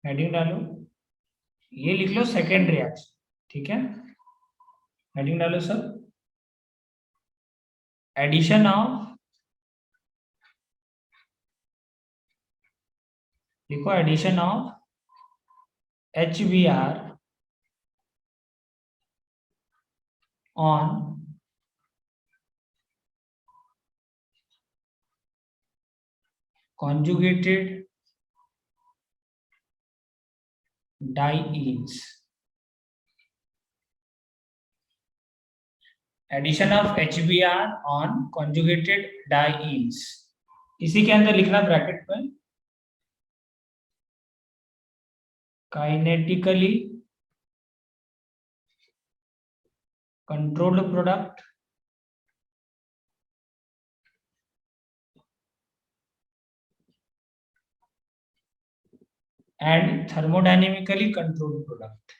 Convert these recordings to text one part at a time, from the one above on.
Heading डालो, ये लिख लो सेकेंड रिएक्शन, ठीक है। हेडिंग डालो सब, एडिशन ऑफ, लिखो addition of HBr on conjugated dienes, addition of HBr on conjugated dienes, इसी के अंदर लिखना ब्रैकेट में kinetically controlled product and thermodynamically controlled product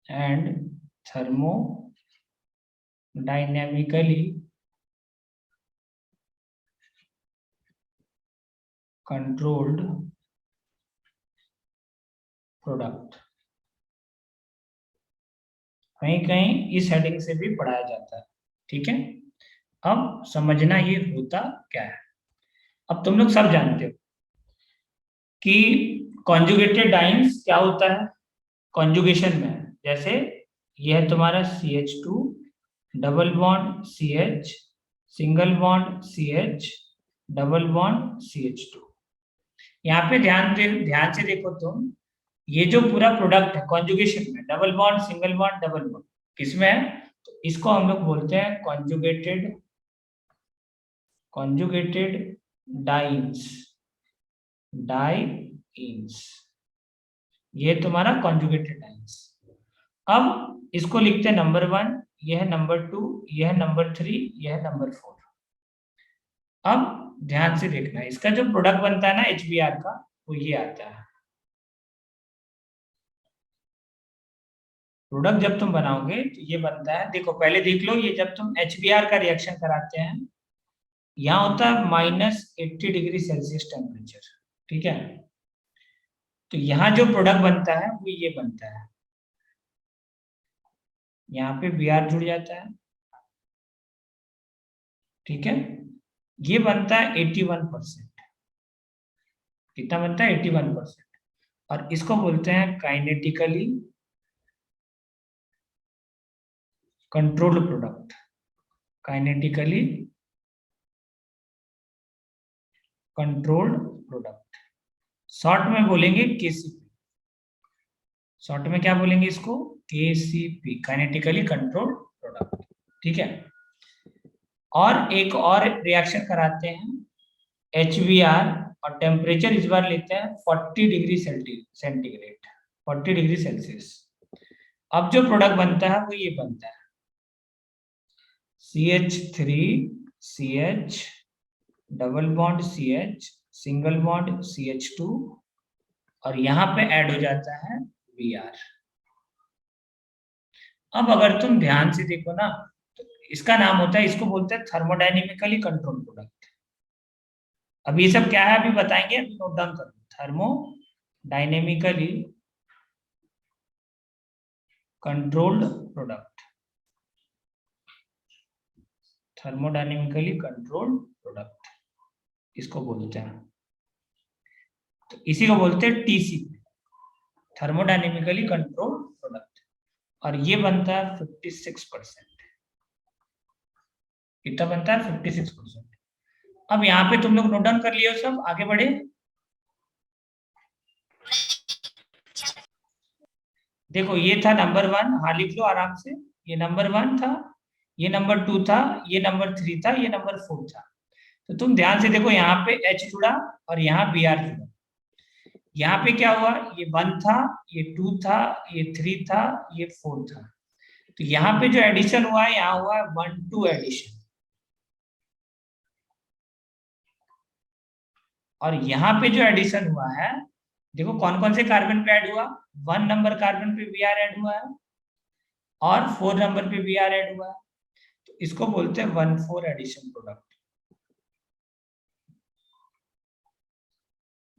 and thermodynamically controlled product, कहीं कहीं इस हेडिंग से भी पढ़ाया जाता है, ठीक है। अब समझना ये होता क्या है। अब तुम लोग सब जानते हो कि कॉन्जुगेटेड डाइन्स क्या होता है कॉन्जुगेशन में, जैसे यह है तुम्हारा CH2 double bond CH single bond CH double bond CH2। यहाँ पे ध्यान से देखो तुम, ये जो पूरा प्रोडक्ट है कॉन्जुगेशन में double bond single bond double bond किसमें है, तो इसको हम लोग बोलते हैं कॉन्जुगेटेड डाइन्स, ये तुम्हारा कॉन्जुगेटेड डाइन्स। अब इसको लिखते हैं नंबर 1, यह है नंबर 2, यह है नंबर 3, यह है नंबर 4। अब ध्यान से देखना, इसका जो प्रोडक्ट बनता है ना HBr का, वो ये आता है। प्रोडक्ट जब तुम बनाओगे तो ये बनता है, देखो पहले देख लो, ये जब तुम HBr का रिएक्शन कराते हैं, यहाँ होता है -80 डिग्री सेल्सियस टेम्परेचर, ठीक है। तो यहाँ जो प्रोडक्ट बनता है वो ये बनता है, यहाँ पे Br जुड़ जाता है, ठीक है। ये बनता है 81%, कितना बनता है 81%, और इसको बोलते हैं kinetically controlled product, kinetically controlled product, short में बोलेंगे KCP, शॉर्ट में क्या बोलेंगे इसको, KCP, काइनेटिकली कंट्रोल्ड प्रोडक्ट, ठीक है। और एक और रिएक्शन कराते हैं HBr, और टेम्परेचर इस बार लेते हैं 40 डिग्री सेंटीग्रेड, 40 डिग्री सेल्सियस। अब जो प्रोडक्ट बनता है वो ये बनता है CH3CH double bond CH single bond CH2, और यहाँ पे ऐड हो जाता है Br। अब अगर तुम ध्यान से देखो ना, तो इसका नाम होता है, इसको बोलते हैं थर्मोडायनेमिकली कंट्रोल प्रोडक्ट। अब ये सब क्या है अभी बताएंगे, अभी नोट डाउन करो, thermodynamically controlled product, thermodynamically controlled product इसको बोलते हैं, तो इसी को बोलते हैं TCP, थर्मोडायनेमिकली कंट्रोल्ड प्रोडक्ट। और ये बनता है 56%, कितना बनता है 56%। अब यहाँ पे तुम लोग नोट डाउन कर लियो सब, आगे बढ़े। देखो ये था नंबर 1, हाँ लिख लो आराम से, ये नंबर 1 था, ये नंबर 2 था, ये नंबर 3 था, ये नंबर 4 था। तो तुम ध्यान से देखो, यहाँ पे H जुड़ा और यहाँ Br जुड़ा, यहाँ पे क्या हुआ, ये 1 था, ये 2 था, ये 3 था, ये 4 था। तो यहाँ पे जो एडिशन हुआ है, यहाँ हुआ है 1-2 एडिशन, और यहाँ पे जो एडिशन हुआ है, देखो कौन कौन से कार्बन पे ऐड हुआ, 1 नंबर कार्बन पे Br ऐड हुआ है, और 4 नंबर पे Br ऐड हुआ है, तो इसको बोलते हैं 1,4 एडिशन प्रोडक्ट।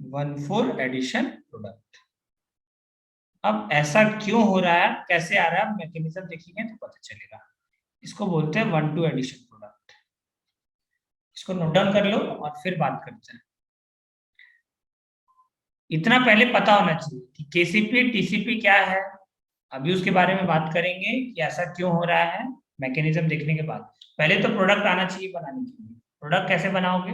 1,4 addition product. अब ऐसा क्यों हो रहा है, कैसे आ रहा है, मैकेनिज्म देखेंगे तो पता चलेगा। इसको बोलते हैं 1,2 एडिशन प्रोडक्ट। इसको नोट डाउन कर लो और फिर बात करते हैं। इतना पहले पता होना चाहिए कि केसीपी टीसीपी क्या है। अभी उसके बारे में बात करेंगे कि ऐसा क्यों हो रहा है, मैकेनिज्म देखने के बाद। पहले तो प्रोडक्ट आना चाहिए बनाने के लिए। प्रोडक्ट कैसे बनाओगे,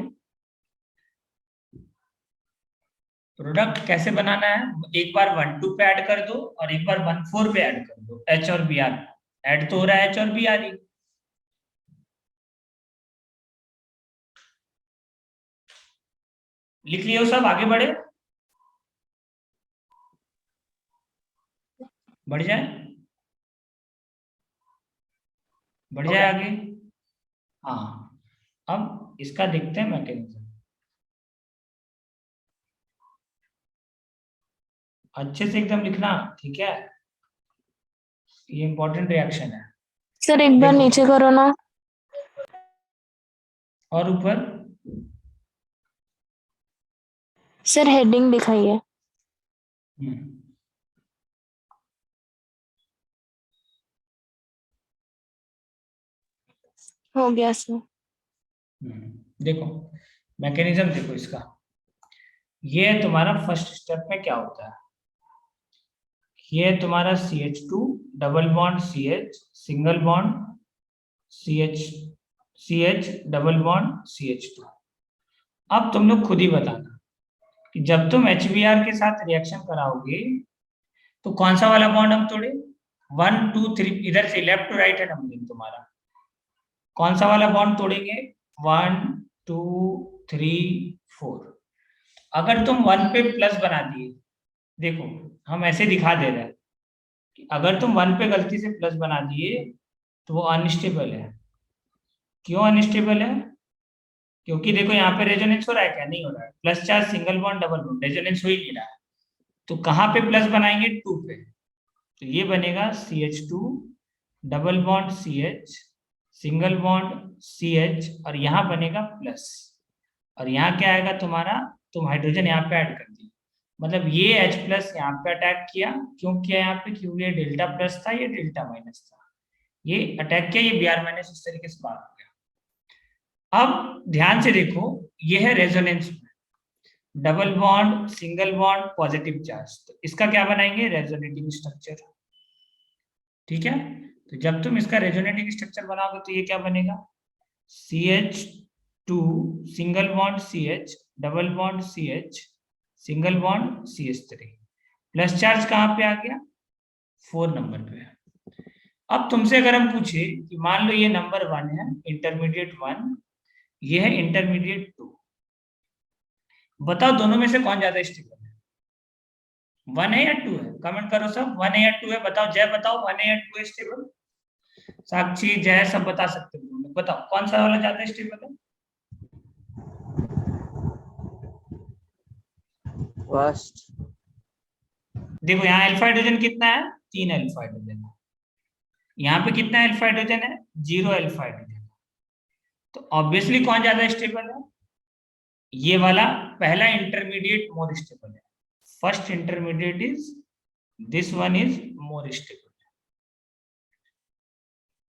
प्रोडक्ट कैसे बनाना है, एक बार 1,2 पे ऐड कर दो और एक बार 1,4 पे ऐड कर दो। एच और बी आर ऐड तो हो रहा है, एच और बी आर ही। लिख लियो सब, आगे बढ़े, बढ़ जाए, बढ़ जाए आगे। हाँ, अब इसका देखते हैं मैकेनिज्म। अच्छे से एकदम लिखना, ठीक है, ये इंपॉर्टेंट रिएक्शन है। सर एक बार देखो, नीचे करो ना। और ऊपर। सर हेडिंग दिखाइए। हम्म, हो गया सर। देखो मैकेनिज्म देखो इसका। ये है तुम्हारा फर्स्ट स्टेप में क्या होता है, ये है तुम्हारा CH2 double bond CH single bond CH, CH double bond CH2। अब तुम लोग खुद ही बताना कि जब तुम HBr के साथ रिएक्शन कराओगे तो कौन सा वाला बॉन्ड हम तोड़े, 1 2 3, इधर से लेफ्ट टू राइट है नंबरिंग तुम्हारा। कौन सा वाला बॉन्ड तोड़ेंगे, 1 2 3 4। अगर तुम 1 पे प्लस बना दिए, देखो हम ऐसे दिखा दे रहे हैं कि अगर तुम 1 पे गलती से प्लस बना दिए तो वो अनस्टेबल है। क्यों अनस्टेबल है, क्योंकि देखो यहाँ पे रेजोनेंस हो रहा है क्या, नहीं हो रहा है। Plus charge single bond double bond resonance हो ही नहीं रहा है। तो कहाँ पे प्लस बनाएंगे, 2 पे। तो ये बनेगा CH2 double bond CH single bond CH और यहाँ बनेगा प्लस। और यहाँ क्या आएगा तुम्हारा, तुम हाइड्रोजन यहाँ पे ऐड कर दिए, मतलब ये H प्लस यहाँ पे अटैक किया। क्यों किया यहाँ पे, क्योंकि ये डेल्टा प्लस था, ये डेल्टा माइनस था, ये अटैक किया, ये Br माइनस इस तरीके से बाहर हो गया। अब ध्यान से देखो, ये है रेजोनेंस में, double bond single bond positive charge, तो इसका क्या बनाएंगे, रेजोनेटिंग स्ट्रक्चर। ठीक है, तो जब तुम इसका रेजोनेटिंग स्ट्रक्चर बनाओगे तो ये क्या बनेगा, CH2 single bond CH double bond CH single bond CH3। Plus charge कहाँ पे आ गया, 4 नंबर पे। अब तुमसे अगर हम पूछे कि मान लो ये नंबर 1 है, इंटरमीडिएट 1, ये है इंटरमीडिएट 2, बताओ दोनों में से कौन ज्यादा स्टेबल है, 1 है या 2 है, कमेंट करो सब, 1 है या 2 है, बताओ। जय बताओ, 1 है या 2 है स्टेबल, साक्षी जय सब बता सकते हो, बताओ कौन सा वाला ज्यादा स्टेबल है। फर्स्ट। देखो यहाँ अल्फा हाइड्रोजन कितना है, 3 अल्फा हाइड्रोजन है। यहाँ पे कितना अल्फा हाइड्रोजन है, 0 अल्फा हाइड्रोजन। तो ऑब्वियसली कौन ज्यादा स्टेबल है, ये वाला पहला इंटरमीडिएट मोर स्टेबल है। First intermediate is, this one is more stable.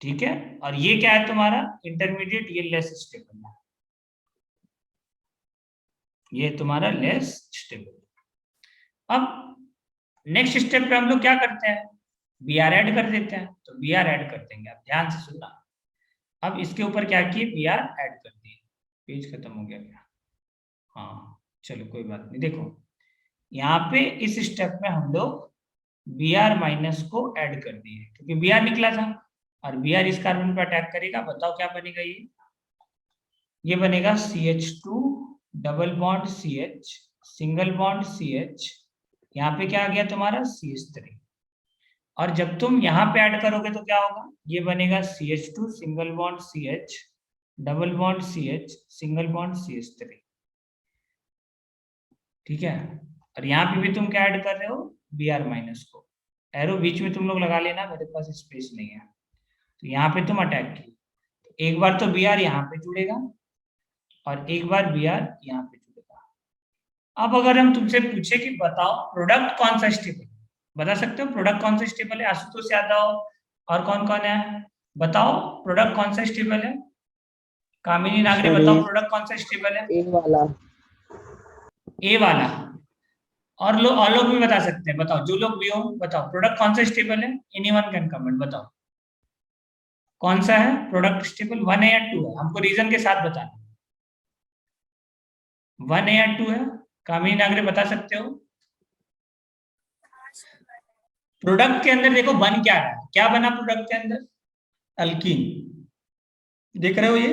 ठीक है, और ये क्या है तुम्हारा इंटरमीडिएट, ये लेस स्टेबल है, ये तुम्हारा लेस स्टेबल। अब नेक्स्ट स्टेप पे हम लोग क्या करते हैं, Br ऐड कर देते हैं। तो Br ऐड कर देंगे, आप ध्यान से सुनना। अब इसके ऊपर क्या किए, Br ऐड कर दिए। पेज खत्म हो गया क्या, हाँ चलो कोई बात नहीं। देखो यहाँ पे इस स्टेप में हम लोग Br माइनस को ऐड कर दिए, क्योंकि Br निकला था और Br इस कार्बन पे अटैक करेगा। बताओ क्या बनेगा, ये बनेगा CH2 double bond CH single bond CH, यहाँ पे क्या आ गया तुम्हारा CH3। और जब तुम यहाँ पे ऐड करोगे तो क्या होगा, ये बनेगा CH2 single bond CH double bond CH single bond CH3। ठीक है, और यहाँ पे भी तुम क्या ऐड कर रहे हो, Br माइनस को। एरो बीच में तुम लोग लगा लेना, मेरे पास स्पेस नहीं है। तो यहाँ पे तुम अटैक किए, एक बार तो Br यहाँ पे जुड़ेगा और एक बार Br यहाँ पे जुड़ेगा। अब अगर हम तुमसे पूछे कि बताओ प्रोडक्ट कौन सा स्टेबल, बता सकते हो प्रोडक्ट कौन सा स्टेबल है? आशुतोष यादव और कौन कौन है, बताओ प्रोडक्ट कौन सा स्टेबल है? कामिनी नागरे सर बताओ प्रोडक्ट कौन सा स्टेबल है? ए वाला। ए वाला। और लोग भी बता सकते हैं, बताओ जो लोग भी हो बताओ प्रोडक्ट कौन सा स्टेबल है? एनीवन कैन कमेंट, बताओ कौन सा है प्रोडक्ट स्टेबल, 1 है या 2 है? हमको रीजन के साथ बताना, 1 है या 2 है? कामिनी नागरे बता सकते हो? प्रोडक्ट के अंदर देखो बन क्या रहा है, क्या बना प्रोडक्ट के अंदर? अल्कीन। देख रहे हो ये?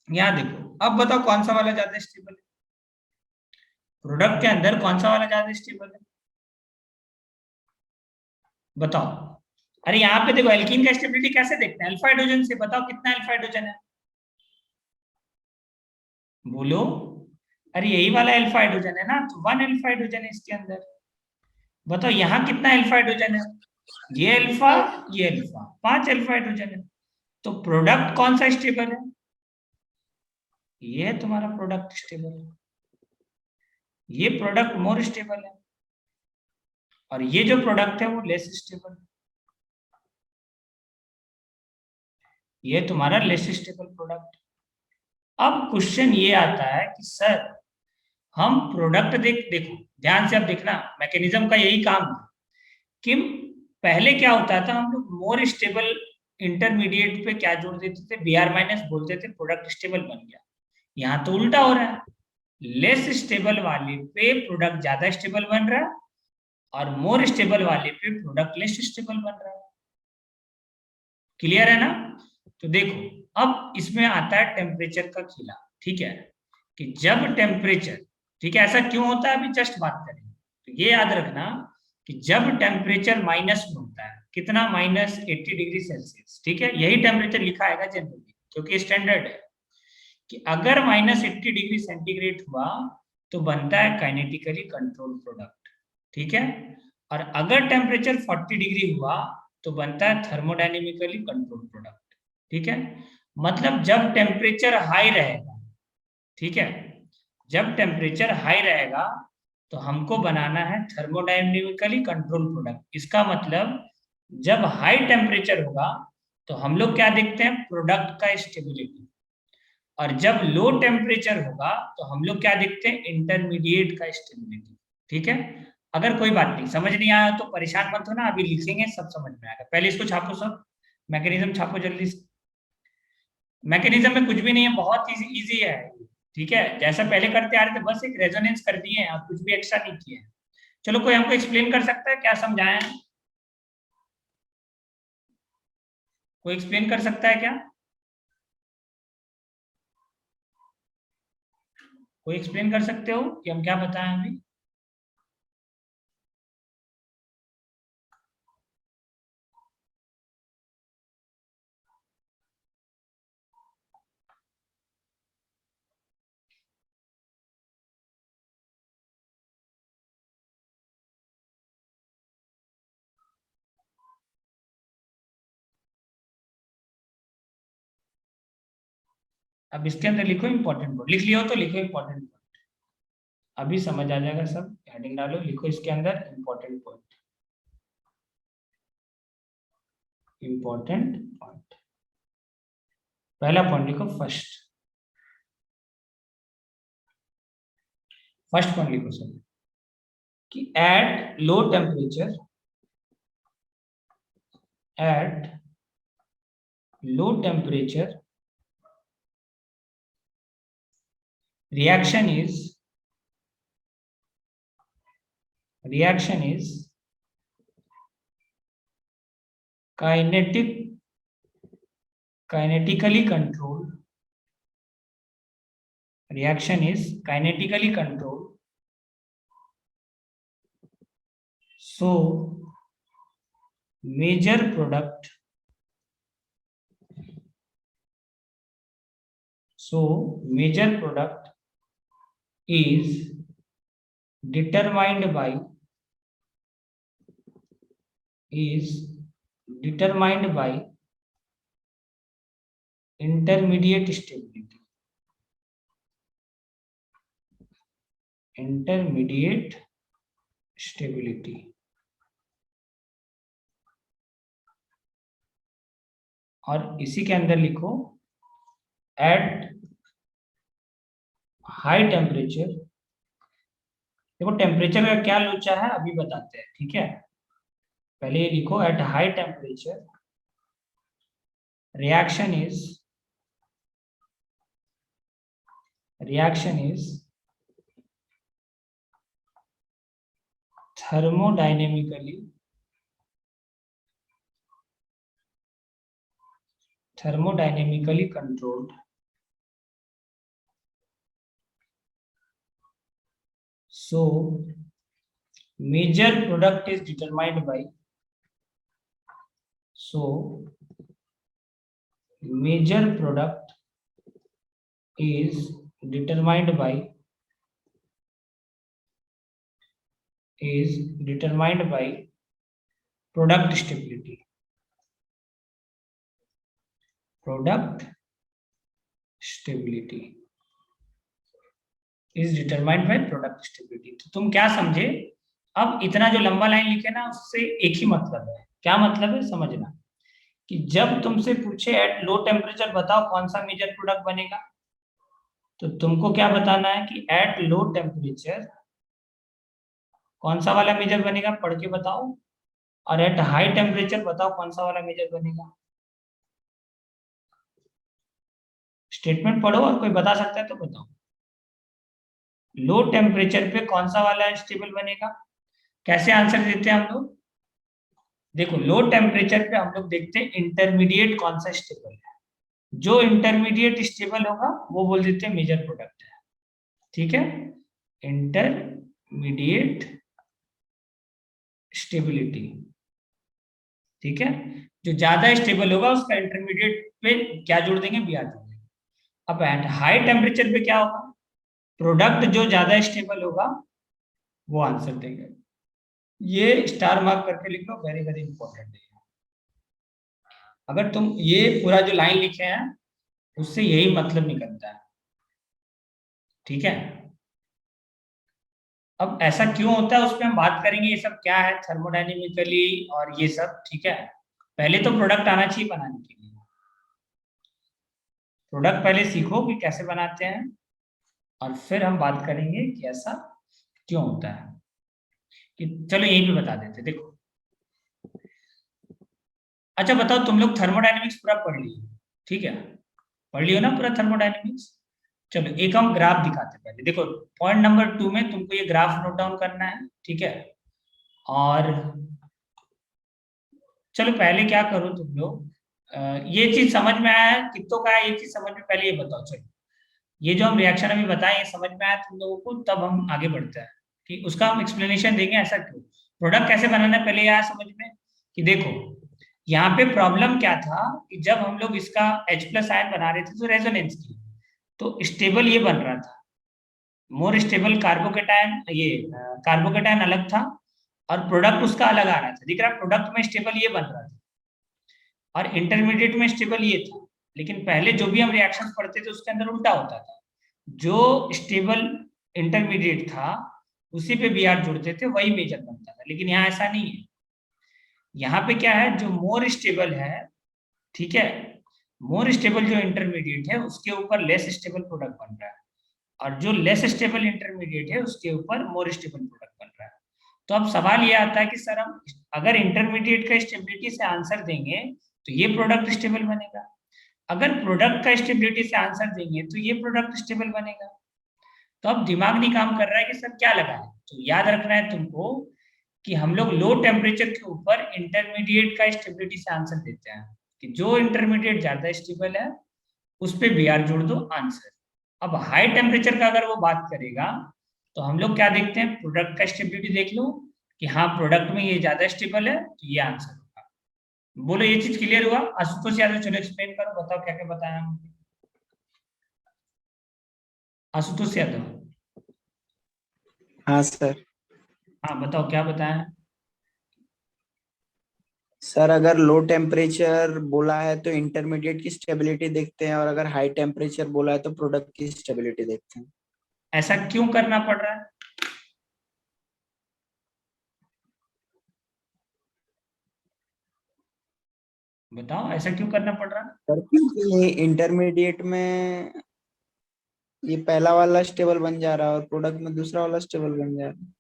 यहां देखो, अब बताओ कौन सा वाला ज्यादा स्टेबल है? प्रोडक्ट के अंदर कौन सा वाला ज्यादा स्टेबल है, बताओ। अरे यहाँ पे देखो एल्कीन का स्टेबिलिटी कैसे देखते हैं, अल्फा हाइड्रोजन से, बताओ कितना अल्फा हाइड्रोजन है, बोलो। अरे यही वाला अल्फा हाइड्रोजन है ना, तो 1 अल्फा हाइड्रोजन है इसके अंदर। बताओ यहाँ कितना अल्फा हाइड्रोजन है, ये अल्फा ये अल्फा, 5 अल्फा हाइड्रोजन है। तो प्रोडक्ट कौन सा स्टेबल है? ये है तुम्हारा प्रोडक्ट स्टेबल है, ये प्रोडक्ट मोर स्टेबल है, और ये जो प्रोडक्ट है वो लेस स्टेबल है, ये तुम्हारा लेस स्टेबल प्रोडक्ट। अब क्वेश्चन ये आता है कि सर हम प्रोडक्ट देखो ध्यान से, अब देखना मैकेनिज्म का यही काम है कि पहले क्या होता था, हम लोग मोर स्टेबल इंटरमीडिएट पे क्या जोड़ देते थे, Br माइनस बोलते थे, प्रोडक्ट स्टेबल बन गया। यहाँ तो उल्टा हो रहा है, लेस स्टेबल वाले पे प्रोडक्ट ज्यादा स्टेबल बन रहा है, और मोर स्टेबल वाले पे प्रोडक्ट लेस स्टेबल बन रहा है। क्लियर है ना? तो देखो अब इसमें आता है टेम्परेचर का खेला, ठीक है, कि जब टेम्परेचर, ठीक है, ऐसा क्यों होता है अभी जस्ट बात करेंगे। तो ये याद रखना कि जब टेम्परेचर माइनस में होता है, कितना, -80 डिग्री सेल्सियस, ठीक है, यही टेम्परेचर लिखा आएगा जनरली क्योंकि स्टैंडर्ड है, कि अगर -80 डिग्री सेंटीग्रेड हुआ तो बनता है काइनेटिकली कंट्रोल प्रोडक्ट, ठीक है, और अगर टेम्परेचर 40 डिग्री हुआ तो बनता है थर्मोडायनेमिकली कंट्रोल प्रोडक्ट, ठीक है। मतलब जब टेम्परेचर हाई रहेगा, ठीक है, जब टेम्परेचर हाई रहेगा तो हमको बनाना है थर्मोडायनेमिकली कंट्रोल प्रोडक्ट। इसका मतलब जब हाई टेम्परेचर होगा तो हम लोग क्या देखते हैं, प्रोडक्ट का स्टेबिलिटी, और जब लो टेम्परेचर होगा तो हम लोग क्या देखते हैं, इंटरमीडिएट का स्टेबिलिटी, ठीक है। अगर कोई बात नहीं समझ नहीं आया तो परेशान मत होना, अभी लिखेंगे सब समझ में आएगा। पहले इसको छापो, सब मैकेनिज्म छापो जल्दी से। मैकेनिज्म में कुछ भी नहीं है, बहुत इजी है, ठीक है, जैसा पहले करते आ रहे थे, बस एक रेजोनेंस कर दिए हैं और कुछ भी एक्स्ट्रा नहीं किए हैं। चलो कोई हमको एक्सप्लेन कर सकता है क्या समझाया है? कोई एक्सप्लेन कर सकता है क्या? कोई एक्सप्लेन कर सकते हो कि हम क्या बताएं अभी? अब इसके अंदर लिखो इंपॉर्टेंट वर्ड, लिख लियो तो लिखो इंपॉर्टेंट वर्ड, अभी समझ आ जाएगा सब। हेडिंग डालो, लिखो इसके अंदर इंपॉर्टेंट पॉइंट, इंपॉर्टेंट पॉइंट। पहला पॉइंट लिखो फर्स्ट, फर्स्ट पॉइंट लिखो सर, कि at low temperature, at low temperature reaction is kinetically controlled, reaction is kinetically controlled, so major product is determined by intermediate stability, intermediate stability. और इसी के अंदर लिखो at high temperature. देखो temperature का क्या लोचा है अभी बताते हैं, ठीक है। पहले ये लिखो at high temperature reaction is thermodynamically controlled. So major product is determined by product stability. Is determined by product stability. तो तुम क्या समझे? अब इतना जो लंबा लाइन लिखे ना उससे एक ही मतलब है। क्या मतलब है समझना, कि जब तुमसे पूछे एट लो टेम्परेचर बताओ कौन सा मेजर प्रोडक्ट बनेगा, तो तुमको क्या बताना है कि एट लो टेम्परेचर कौन सा वाला मेजर बनेगा, पढ़ के बताओ। और एट हाई टेम्परेचर बताओ कौन सा वाला मेजर बनेगा। स्टेटमेंट पढ़ो और कोई बता सकता है तो बताओ। लो टेम्परेचर पे कौन सा वाला स्टेबल बनेगा। कैसे आंसर देते हैं हम लोग? देखो लो टेम्परेचर पे हम लोग देखते हैं इंटरमीडिएट कौन सा स्टेबल है। जो इंटरमीडिएट स्टेबल होगा वो बोल देते हैं मेजर प्रोडक्ट है, ठीक है। इंटरमीडिएट स्टेबिलिटी, ठीक है। जो ज्यादा स्टेबल होगा उसका इंटरमीडिएट पे क्या जोड़ देंगे, बी आर जोड़ देंगे। अब एट हाई टेम्परेचर पे क्या होगा, प्रोडक्ट जो ज्यादा स्टेबल होगा वो आंसर देंगे। ये स्टार मार्क करके लिख लो, वेरी वेरी इंपॉर्टेंट है। अगर तुम ये पूरा जो लाइन लिखे हैं उससे यही मतलब निकलता है, ठीक है। अब ऐसा क्यों होता है उस पर हम बात करेंगे, ये सब क्या है थर्मोडायनेमिकली और ये सब, ठीक है। पहले तो प्रोडक्ट आना चाहिए बनाने के लिए। प्रोडक्ट पहले सीखो कि कैसे बनाते हैं और फिर हम बात करेंगे कि ऐसा क्यों होता है। कि चलो यहीं पे बता देते, देखो। अच्छा बताओ, तुम लोग थर्मोडायनेमिक्स पूरा पढ़ लिए, ठीक है। पढ़ लियो ना पूरा थर्मोडायनेमिक्स। चलो एक हम ग्राफ दिखाते हैं पहले। देखो पॉइंट नंबर 2 में तुमको ये ग्राफ नोट डाउन करना है, ठीक है। और चलो पहले क्या करो तुम लोग, ये चीज समझ में आया है कितनों का है, ये चीज समझ में, पहले ये बताओ। चलो ये जो हम रिएक्शन अभी बताए ये समझ में आया तुम लोगों को, तब हम आगे बढ़ते हैं कि उसका हम एक्सप्लेनेशन देंगे ऐसा क्यों। प्रोडक्ट कैसे बनाना है पहले आया समझ में, कि देखो यहाँ पे प्रॉब्लम क्या था कि जब हम लोग इसका H+ आयन बना रहे थे तो रेजोनेंस की, तो स्टेबल ये बन रहा था, मोर स्टेबल कार्बोकेटायन, ये कार्बोकेटायन अलग था और प्रोडक्ट उसका अलग आ रहा था। दिख रहा है प्रोडक्ट में स्टेबल ये बन रहा था और इंटरमीडिएट में स्टेबल ये था। लेकिन पहले जो भी हम रिएक्शन पढ़ते थे उसके अंदर उल्टा होता था, जो स्टेबल इंटरमीडिएट था उसी पे बी आर जोड़ते थे, वही मेजर बनता था। लेकिन यहाँ ऐसा नहीं है। यहाँ पे क्या है, जो मोर स्टेबल है, ठीक है, मोर स्टेबल जो इंटरमीडिएट है उसके ऊपर लेस स्टेबल प्रोडक्ट बन रहा है, और जो लेस स्टेबल इंटरमीडिएट है उसके ऊपर मोर स्टेबल प्रोडक्ट बन रहा है। तो अब सवाल ये आता है कि सर हम अगर इंटरमीडिएट का स्टेबिलिटी से आंसर देंगे तो ये प्रोडक्ट स्टेबल बनेगा, अगर प्रोडक्ट का स्टेबिलिटी से आंसर देंगे तो ये प्रोडक्ट स्टेबल बनेगा। तो अब दिमाग नहीं काम कर रहा है कि सर क्या लगाए। तो याद रखना है तुमको कि हम लोग लो टेम्परेचर के ऊपर इंटरमीडिएट का स्टेबिलिटी से आंसर देते हैं, कि जो इंटरमीडिएट ज्यादा स्टेबल है उस पर बी आर जोड़ दो, आंसर। अब हाई टेम्परेचर का अगर वो बात करेगा तो हम लोग क्या देखते हैं, प्रोडक्ट का स्टेबिलिटी देख लो कि हाँ प्रोडक्ट में ये ज्यादा स्टेबल है तो ये आंसर होगा। बोलो ये चीज क्लियर हुआ? आशुतोष यादव चलो एक्सप्लेन करो, बताओ क्या क्या बताया हमने। आशुतोष यादव, हाँ सर। हाँ बताओ क्या बताया। सर अगर लो टेम्परेचर बोला है तो इंटरमीडिएट की स्टेबिलिटी देखते हैं, और अगर हाई टेम्परेचर बोला है तो प्रोडक्ट की स्टेबिलिटी देखते हैं। ऐसा क्यों करना पड़ रहा है? बताओ ऐसा क्यों करना पड़ रहा है? सर क्योंकि इंटरमीडिएट में ये पहला वाला स्टेबल बन जा रहा है और प्रोडक्ट में दूसरा वाला स्टेबल बन जा रहा है।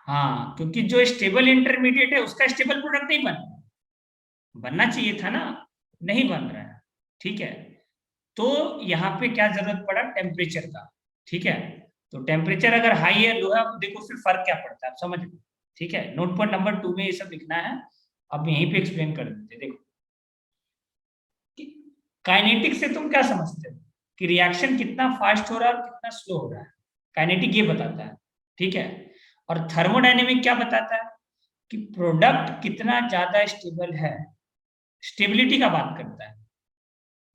हाँ, क्योंकि जो स्टेबल इंटरमीडिएट है उसका स्टेबल प्रोडक्ट नहीं बन रहा, बनना चाहिए था ना, नहीं बन रहा है। ठीक है, तो यहाँ पे क्या जरूरत पड़ा, टेम्परेचर का। ठीक है, तो टेम्परेचर अगर हाई है लो है, अब देखो फिर फर्क क्या पड़ता है, आप समझ लो। ठीक है, नोट पॉइंट नंबर 2 में ये सब लिखना है। अब यहीं पे एक्सप्लेन कर देते हैं। देखो काइनेटिक से तुम क्या समझते हो कि रिएक्शन कितना फास्ट हो रहा है और कितना स्लो हो रहा है, काइनेटिक ये बताता है। ठीक है, और थर्मोडायनेमिक क्या बताता है कि प्रोडक्ट कितना ज्यादा स्टेबल है, स्टेबिलिटी का बात करता है।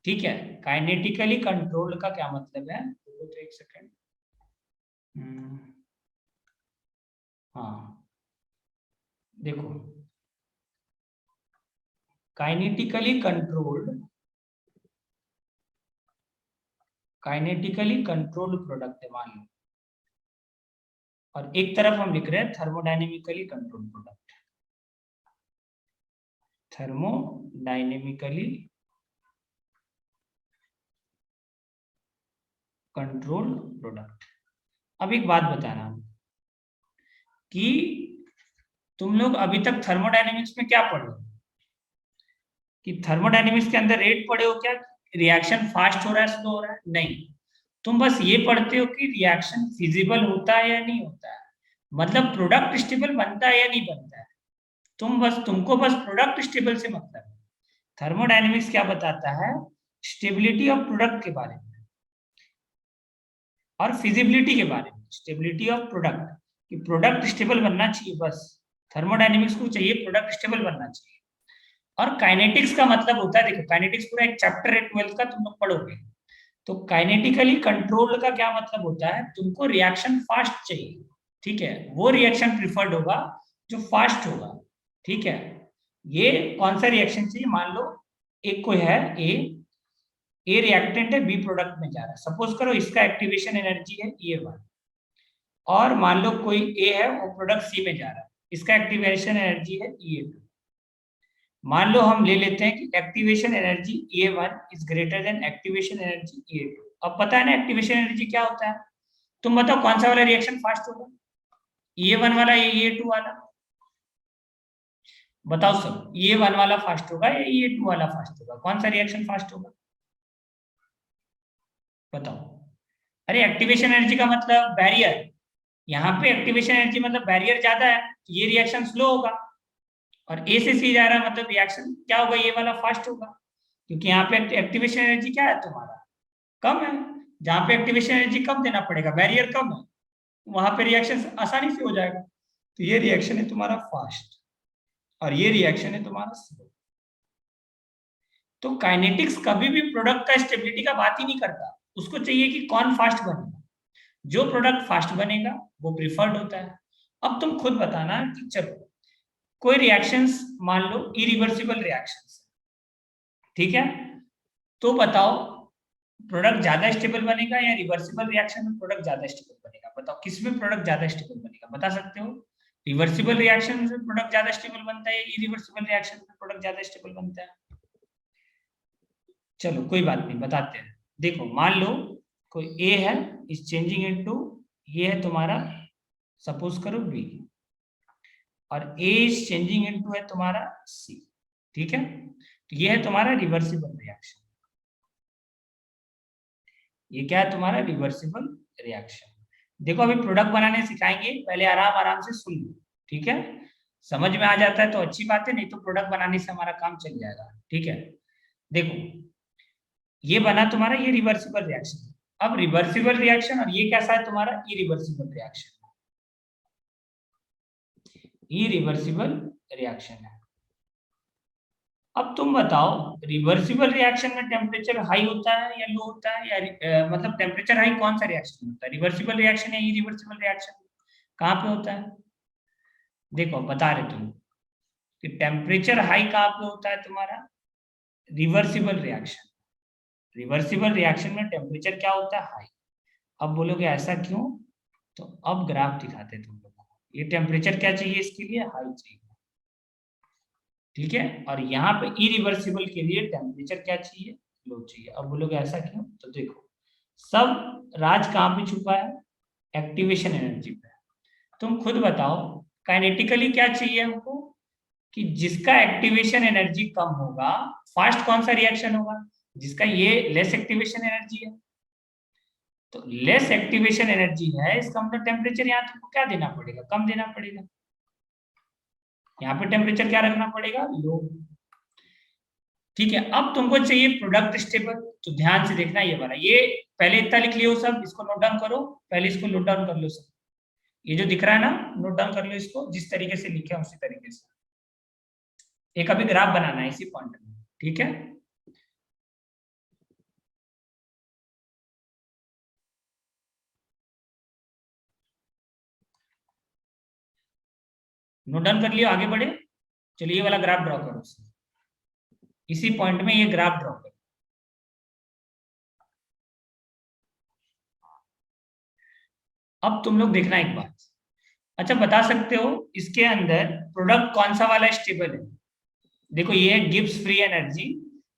ठीक है, काइनेटिकली कंट्रोल का क्या मतलब है, तो एक सेकंड। हाँ देखो, काइनेटिकली कंट्रोल्ड प्रोडक्ट है मान लो, और एक तरफ हम लिख रहे हैं thermodynamically controlled product, thermodynamically controlled product. अब एक बात बता रहा हूं कि तुम लोग अभी तक थर्मोडायनेमिक्स में क्या पढ़े हो, कि थर्मोडायनेमिक्स के अंदर रेट पढ़े हो क्या, रिएक्शन फास्ट हो रहा है स्लो हो रहा है, नहीं। तुम बस ये पढ़ते हो कि रिएक्शन फिजिबल होता है या नहीं होता है, मतलब प्रोडक्ट स्टेबल बनता है या नहीं बनता है। तुमको बस प्रोडक्ट स्टेबल से मतलब है। थर्मोडायनेमिक्स क्या बताता है, स्टेबिलिटी ऑफ प्रोडक्ट के बारे में और फिजिबिलिटी के बारे में, स्टेबिलिटी ऑफ प्रोडक्ट, कि प्रोडक्ट स्टेबल बनना चाहिए, बस थर्मोडायनेमिक्स को चाहिए प्रोडक्ट स्टेबल बनना चाहिए। और काइनेटिक्स का मतलब होता है, देखो काइनेटिक्स पूरा एक चैप्टर है 12th का, तुम लोग पढ़ोगे। तो काइनेटिकली कंट्रोल का क्या मतलब होता है, तुमको रिएक्शन फास्ट चाहिए। ठीक है, वो रिएक्शन प्रिफर्ड होगा जो फास्ट होगा। ठीक है, ये कौन सा रिएक्शन चाहिए, मान लो एक कोई है ए रिएक्टेंट है बी प्रोडक्ट में जा रहा है, सपोज करो इसका एक्टिवेशन एनर्जी है E1, और मान लो कोई ए है वो प्रोडक्ट सी में जा रहा है, इसका एक्टिवेशन एनर्जी है E2। मान लो हम ले लेते हैं कि activation energy E1 is greater than activation energy E2। अब पता है ना एक्टिवेशन एनर्जी क्या होता है, तुम बताओ कौन सा वाला रिएक्शन फास्ट होगा, E1 वाला या E2 वाला, बताओ सब, E1 वाला फास्ट होगा या E2 वाला फास्ट होगा, कौन सा रिएक्शन फास्ट होगा, बताओ। अरे एक्टिवेशन एनर्जी का मतलब बैरियर, यहाँ पे एक्टिवेशन एनर्जी मतलब बैरियर ज्यादा है, ये रिएक्शन स्लो होगा। और ए से सी जा रहा है मतलब रिएक्शन क्या होगा, ये वाला फास्ट होगा, क्योंकि यहाँ पे एक्टिवेशन एनर्जी क्या है तुम्हारा, कम है। जहाँ पे एक्टिवेशन एनर्जी कम देना पड़ेगा, बैरियर कम है, वहां पे रिएक्शन आसानी से हो जाएगा। तो ये रिएक्शन है तुम्हारा फास्ट और ये रिएक्शन है तुम्हारा स्लो। तो काइनेटिक्स कभी भी प्रोडक्ट का स्टेबिलिटी का बात ही नहीं करता, उसको चाहिए कि कौन फास्ट बनेगा, जो प्रोडक्ट फास्ट बनेगा वो प्रिफर्ड होता है। अब तुम खुद बताना कि चलो कोई रिएक्शंस मान लो इरिवर्सिबल रिएक्शंस, ठीक है, तो बताओ प्रोडक्ट ज्यादा स्टेबल बनेगा या रिवर्सिबल रिएक्शन में प्रोडक्ट ज्यादा स्टेबल बनेगा, बताओ किस में प्रोडक्ट ज्यादा स्टेबल बनेगा, बता सकते हो। रिवर्सिबल रिएक्शन में प्रोडक्ट ज्यादा स्टेबल बनता है या इरिवर्सिबल रिएक्शन में प्रोडक्ट ज्यादा स्टेबल बनता है, चलो कोई बात नहीं बताते हैं। देखो मान लो कोई ए है इज चेंजिंग इनटू, ये है तुम्हारा सपोज करो बी, और ए इज चेंजिंग इनटू है तुम्हारा सी। ठीक है, तो ये है तुम्हारा रिवर्सिबल रिएक्शन, ये क्या है तुम्हारा रिवर्सिबल रिएक्शन। देखो अभी प्रोडक्ट बनाने सिखाएंगे, पहले आराम आराम से सुन लो। ठीक है, समझ में आ जाता है तो अच्छी बात है, नहीं तो प्रोडक्ट बनाने से हमारा काम चल जाएगा। ठीक है, देखो ये बना तुम्हारा ये रिवर्सिबल रिएक्शन, अब रिवर्सिबल रिएक्शन, और ये कैसा है तुम्हारा इरिवर्सिबल रिएक्शन, इरिवर्सिबल रिएक्शन है। अब तुम बताओ रिवर्सिबल रिएक्शन में टेम्परेचर हाई होता है या लो होता है, या मतलब टेम्परेचर हाई कौन सा रिएक्शन होता है, रिवर्सिबल रिएक्शन या इरिवर्सिबल रिएक्शन, कहाँ पे होता है, देखो बता रहे तुम कि टेम्परेचर हाई कहाँ पे होता है तुम्हारा, रिवर्सिबल रिएक्शन, रिवर्सिबल रिएक्शन में टेम्परेचर क्या होता है हाई। अब बोलोगे ऐसा क्यों, तो अब ग्राफ दिखाते तुम लोगों को, ये टेम्परेचर क्या चाहिए इसके लिए, हाई चाहिए। ठीक है। और यहाँ पे इरिवर्सिबल के लिए टेम्परेचर क्या चाहिए, लो चाहिए। अब बोलोगे ऐसा क्यों, तो देखो सब राज कहाँ पे छुपा है, एक्टिवेशन एनर्जी पे। तुम खुद बताओ काइनेटिकली क्या चाहिए हमको, कि जिसका एक्टिवेशन एनर्जी कम होगा फास्ट कौन सा रिएक्शन होगा, जिसका ये लेस एक्टिवेशन एनर्जी है। तो लेस एक्टिवेशन एनर्जी है, इसका मतलब टेम्परेचर यहाँ तुमको क्या देना पड़ेगा, कम देना पड़ेगा। यहाँ पे टेम्परेचर क्या रखना पड़ेगा, लो। ठीक है। अब तुमको चाहिए प्रोडक्ट स्टेबल, तो ध्यान से देखना ये वाला, ये पहले इतना लिख लियो सब, इसको नोट डाउन करो, पहले इसको नोट डाउन कर लो सब। ये जो दिख रहा है ना, नोट डाउन कर लो इसको, जिस तरीके से लिखे उसी तरीके से। एक अभी ग्राफ बनाना है इसी पॉइंट में, ठीक है। नोट डाउन कर लियो, आगे बढ़े। चलिए ये वाला ग्राफ ड्रॉ करो, इसी पॉइंट में ये ग्राफ ड्रॉ करो। अब तुम लोग देखना एक बात, अच्छा बता सकते हो इसके अंदर प्रोडक्ट कौन सा वाला स्टेबल है। देखो ये है Gibbs free energy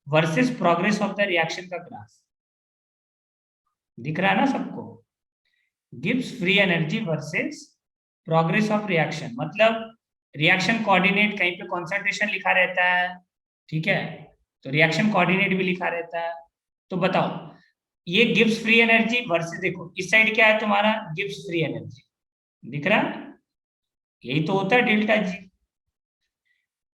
versus progress of the reaction का ग्राफ, दिख रहा है ना सबको। Gibbs free energy versus progress of reaction, मतलब रिएक्शन कोऑर्डिनेट कहीं पे कॉन्सेंट्रेशन लिखा रहता है, ठीक है, तो रिएक्शन कोऑर्डिनेट भी लिखा रहता है। तो बताओ ये गिब्स फ्री एनर्जी वर्सेस, देखो इस साइड क्या है तुम्हारा, गिब्स फ्री एनर्जी दिख रहा है, यही तो होता है डेल्टा जी।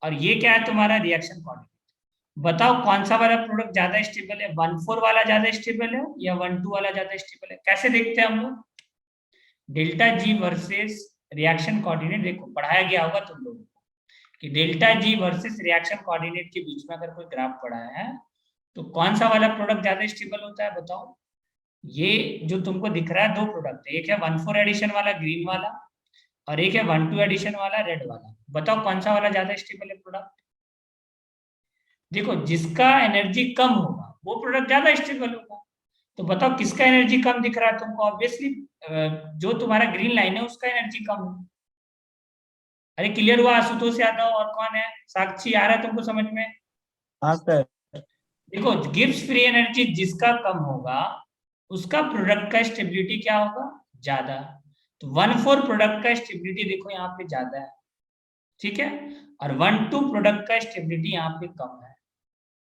और ये क्या है तुम्हारा रिएक्शन कोऑर्डिनेट। बताओ कौन सा वाला प्रोडक्ट ज्यादा स्टेबल है, 1,4 वाला ज्यादा स्टेबल है या 1,2 वाला ज्यादा स्टेबल है। कैसे देखते हैं हम लोग, delta G versus reaction coordinate, देखो पढ़ाया गया होगा तुम लोगों को कि delta G versus reaction coordinate के बीच में अगर कोई ग्राफ पढ़ाया है तो कौन सा वाला प्रोडक्ट ज्यादा स्टेबल होता है, बताओ। ये जो तुमको दिख रहा है दो प्रोडक्ट है, एक है 1,4 एडिशन वाला ग्रीन वाला और एक है 1,2 एडिशन वाला रेड वाला। बताओ कौन सा वाला ज्यादा स्टेबल है प्रोडक्ट। देखो जिसका एनर्जी कम होगा वो प्रोडक्ट ज्यादा स्टेबल होगा। तो बताओ किसका एनर्जी कम दिख रहा है तुमको, ऑब्वियसली जो तुम्हारा ग्रीन लाइन है उसका एनर्जी कम है। अरे क्लियर हुआ आशुतोष यादव, और कौन है, साक्षी, आ रहा है तुमको समझ में। हाँ सर। देखो गिब्स फ्री एनर्जी जिसका कम होगा उसका प्रोडक्ट का स्टेबिलिटी क्या होगा, ज्यादा। तो 1,4 प्रोडक्ट का स्टेबिलिटी देखो यहाँ पे ज्यादा है, ठीक है, और 1,2 प्रोडक्ट का स्टेबिलिटी यहाँ पे कम है।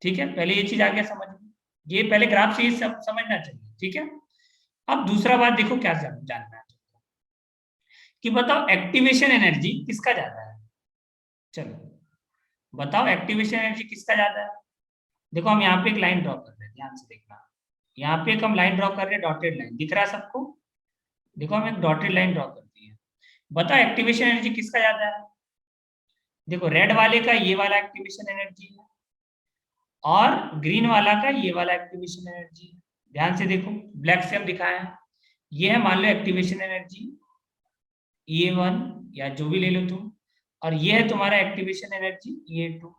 ठीक है, पहले ये चीज आ गया समझ में, ये पहले ग्राफ से ही सब समझना चाहिए, ठीक है। अब दूसरा बात देखो क्या जानना है कि बताओ एक्टिवेशन एनर्जी किसका ज्यादा है। चलो बताओ एक्टिवेशन एनर्जी किसका ज्यादा है। देखो हम यहाँ पे एक लाइन ड्रॉ कर रहे हैं, ध्यान से देखना, यहाँ पे एक हम लाइन ड्रॉ कर रहे हैं, डॉटेड लाइन दिख रहा है सबको। देखो हम एक डॉटेड लाइन ड्रॉ कर दी है, बताओ एक्टिवेशन एनर्जी किसका ज्यादा है। देखो रेड वाले का ये वाला एक्टिवेशन एनर्जी है और ग्रीन वाला का ये वाला एक्टिवेशन एनर्जी है। ध्यान से देखो ब्लैक से हम दिखाए हैं, ये है मान लो एक्टिवेशन एनर्जी E1 या जो भी ले लो तुम, और ये है तुम्हारा एक्टिवेशन एनर्जी E2।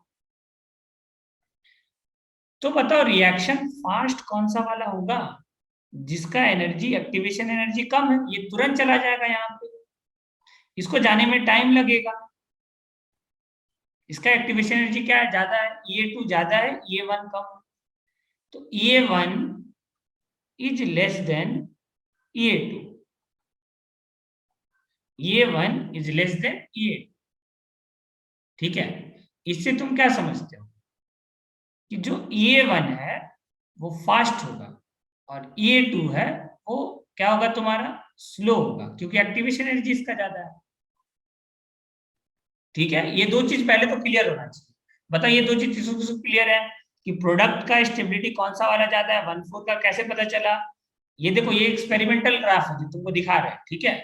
तो बताओ रिएक्शन फास्ट कौन सा वाला होगा, जिसका एनर्जी एक्टिवेशन एनर्जी कम है, ये तुरंत चला जाएगा यहाँ पे, इसको जाने में टाइम लगेगा। इसका एक्टिवेशन एनर्जी क्या है, ज्यादा है, E2 ज्यादा है, E1 कम। तो E1 is less than E2, E1 is less than E2। ठीक है, इससे तुम क्या समझते हो कि जो E1 है वो फास्ट होगा और E2 है वो क्या होगा तुम्हारा, स्लो होगा, क्योंकि एक्टिवेशन एनर्जी इसका ज्यादा है। ठीक है, ये दो चीज पहले तो क्लियर होना चाहिए। बताओ ये दो चीज किसको क्लियर है कि प्रोडक्ट का स्टेबिलिटी कौन सा वाला ज्यादा है, 1,4 का कैसे पता चला। ये देखो ये एक्सपेरिमेंटल ग्राफ है जो तुमको दिखा रहे हैं, ठीक है,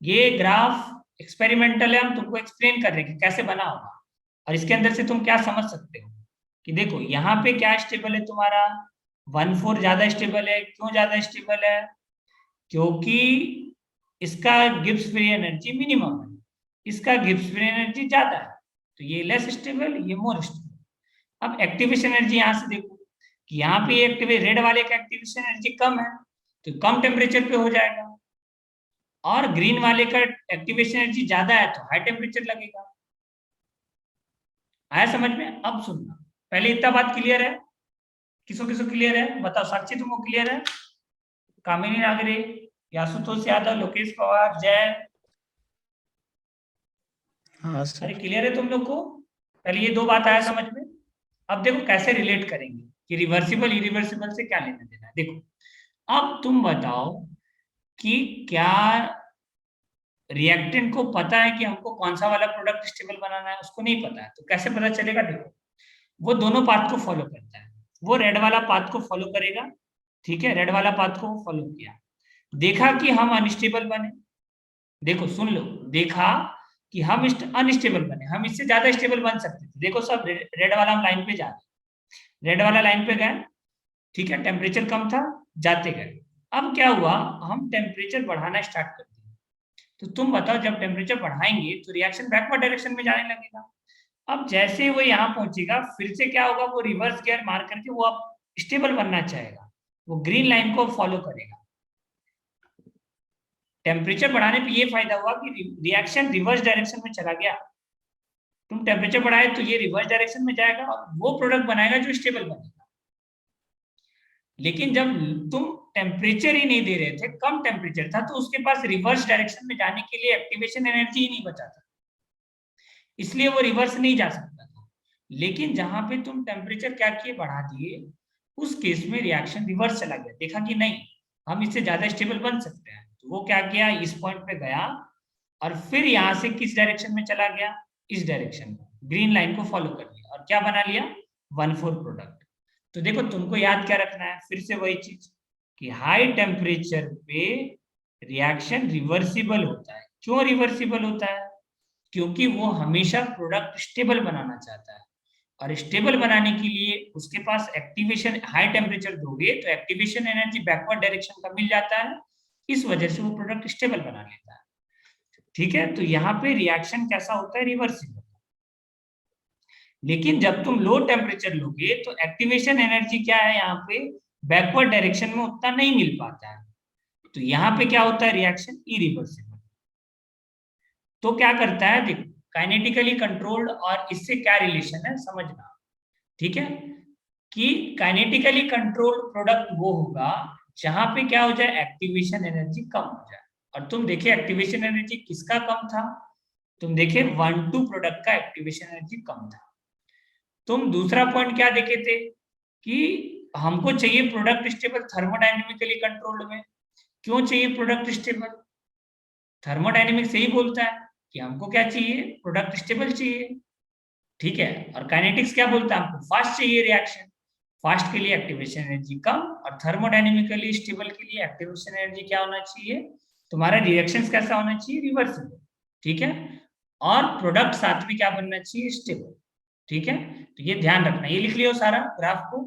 ये ग्राफ एक्सपेरिमेंटल है, हम तुमको एक्सप्लेन कर रहे हैं कि कैसे बना होगा और इसके अंदर से तुम क्या समझ सकते हो कि देखो यहाँ पे क्या स्टेबल है तुम्हारा, 1,4 ज्यादा स्टेबल है। क्यों ज्यादा स्टेबल है, क्योंकि इसका गिब्स फ्री एनर्जी मिनिमम है, इसका गिब्स फ्री एनर्जी ज्यादा है, तो ये लेस स्टेबल, ये मोर स्टेबल। अब एक्टिवेशन एनर्जी यहाँ से देखो कि यहाँ पे एक्टिवेट रेड वाले का एक्टिवेशन एनर्जी कम है तो कम टेम्परेचर पे हो जाएगा, और ग्रीन वाले का एक्टिवेशन एनर्जी ज्यादा है तो हाई टेम्परेचर लगेगा। आया समझ में? अब सुनना, पहले इतना बात क्लियर है? किसको किसको क्लियर है बताओ? साक्षी तुमको क्लियर है? कामिनी नागरे, आशुतोष यादव, लोकेश पवार, जय, हाँ अरे सर। क्लियर है तुम लोग को? पहले ये दो बात आया समझ में। अब देखो कैसे रिलेट करेंगे कि रिवर्सिबल इरिवर्सिबल से क्या लेना देना है। देखो अब तुम बताओ कि क्या रिएक्टेंट को पता है कि हमको कौन सा वाला प्रोडक्ट स्टेबल बनाना है? उसको नहीं पता है, तो कैसे पता चलेगा? देखो वो दोनों पाथ को फॉलो करता है, वो रेड वाला पाथ को फॉलो करेगा, ठीक है, रेड वाला पाथ को फॉलो किया, देखा कि हम अनस्टेबल बने, देखो सुन लो, देखा कि हम अनस्टेबल बने, हम इससे ज्यादा स्टेबल बन सकते थे, देखो सब रेड वाला हम लाइन पे जा रहे, रेड वाला लाइन पे गए, ठीक है, टेम्परेचर कम था, जाते गए, अब क्या हुआ, हम टेम्परेचर बढ़ाना स्टार्ट कर दिए, तो तुम बताओ जब टेम्परेचर बढ़ाएंगे तो रिएक्शन बैकवर्ड डायरेक्शन में जाने लगेगा। अब जैसे वो यहाँ पहुंचेगा फिर से क्या होगा, वो रिवर्स गियर मार करके वो अब स्टेबल बनना चाहेगा, वो ग्रीन लाइन को फॉलो करेगा। टेम्परेचर बढ़ाने पे ये फायदा हुआ कि रिएक्शन रिवर्स डायरेक्शन में चला गया, तुम टेम्परेचर बढ़ाए तो ये रिवर्स डायरेक्शन में जाएगा और वो प्रोडक्ट बनाएगा जो स्टेबल बनेगा। लेकिन जब तुम टेम्परेचर ही नहीं दे रहे थे, कम टेम्परेचर था, तो उसके पास रिवर्स डायरेक्शन में जाने के लिए एक्टिवेशन एनर्जी ही नहीं बचा था, इसलिए वो रिवर्स नहीं जा सकता था। लेकिन जहां पे तुम टेम्परेचर क्या किए, बढ़ा दिए, उस केस में रिएक्शन रिवर्स चला गया, देखा कि नहीं हम इससे ज्यादा स्टेबल बन सकते हैं, तो वो क्या किया, इस पॉइंट पे गया और फिर यहां से किस डायरेक्शन में चला गया, इस डायरेक्शन में, ग्रीन लाइन को फॉलो कर लिया और क्या बना लिया, 1,4 प्रोडक्ट। तो देखो तुमको याद क्या रखना है, फिर से वही चीज कि हाई टेम्परेचर पे रिएक्शन रिवर्सिबल होता है। क्यों रिवर्सिबल होता है? क्योंकि वो हमेशा प्रोडक्ट स्टेबल बनाना चाहता है, और स्टेबल बनाने के लिए उसके पास एक्टिवेशन, हाई टेम्परेचर दोगे तो एक्टिवेशन एनर्जी बैकवर्ड डायरेक्शन का मिल जाता है, इस वजह से वो प्रोडक्ट स्टेबल बना लेता है, ठीक है। तो यहाँ पे रिएक्शन कैसा होता है, रिवर्सिबल। लेकिन जब तुम लो टेम्परेचर लोगे तो एक्टिवेशन एनर्जी क्या है, यहाँ पे बैकवर्ड डायरेक्शन में उतना नहीं मिल पाता है, तो यहाँ पे क्या होता है, रिएक्शन इरिवर्सिबल। तो क्या करता है, देखो काइनेटिकली कंट्रोल्ड, और इससे क्या रिलेशन है समझना, ठीक है, कि काइनेटिकली कंट्रोल्ड प्रोडक्ट वो होगा जहां पे क्या हो जाए, एक्टिवेशन एनर्जी कम हो जाए। और तुम देखिए एक्टिवेशन एनर्जी किसका कम था, तुम देखिए 1,2 प्रोडक्ट का एक्टिवेशन एनर्जी कम था। तुम दूसरा पॉइंट क्या देखे थे कि हमको चाहिए प्रोडक्ट स्टेबल थर्मोडायनेमिकली कंट्रोल्ड में। क्यों चाहिए प्रोडक्ट स्टेबल? थर्मोडायनेमिक्स यही बोलता है कि हमको क्या चाहिए, प्रोडक्ट स्टेबल चाहिए, ठीक है। और काइनेटिक्स क्या बोलता है, हमको फास्ट चाहिए रिएक्शन, फास्ट के लिए एक्टिवेशन एनर्जी कम, और थर्मोडायनेमिकली स्टेबल के लिए एक्टिवेशन एनर्जी क्या होना चाहिए, तुम्हारा रिएक्शन कैसा होना चाहिए, रिवर्सिबल, ठीक है। और प्रोडक्ट साथ में क्या बनना चाहिए, स्टेबल, ठीक है। तो ये ध्यान रखना, ये लिख लियो सारा ग्राफ को,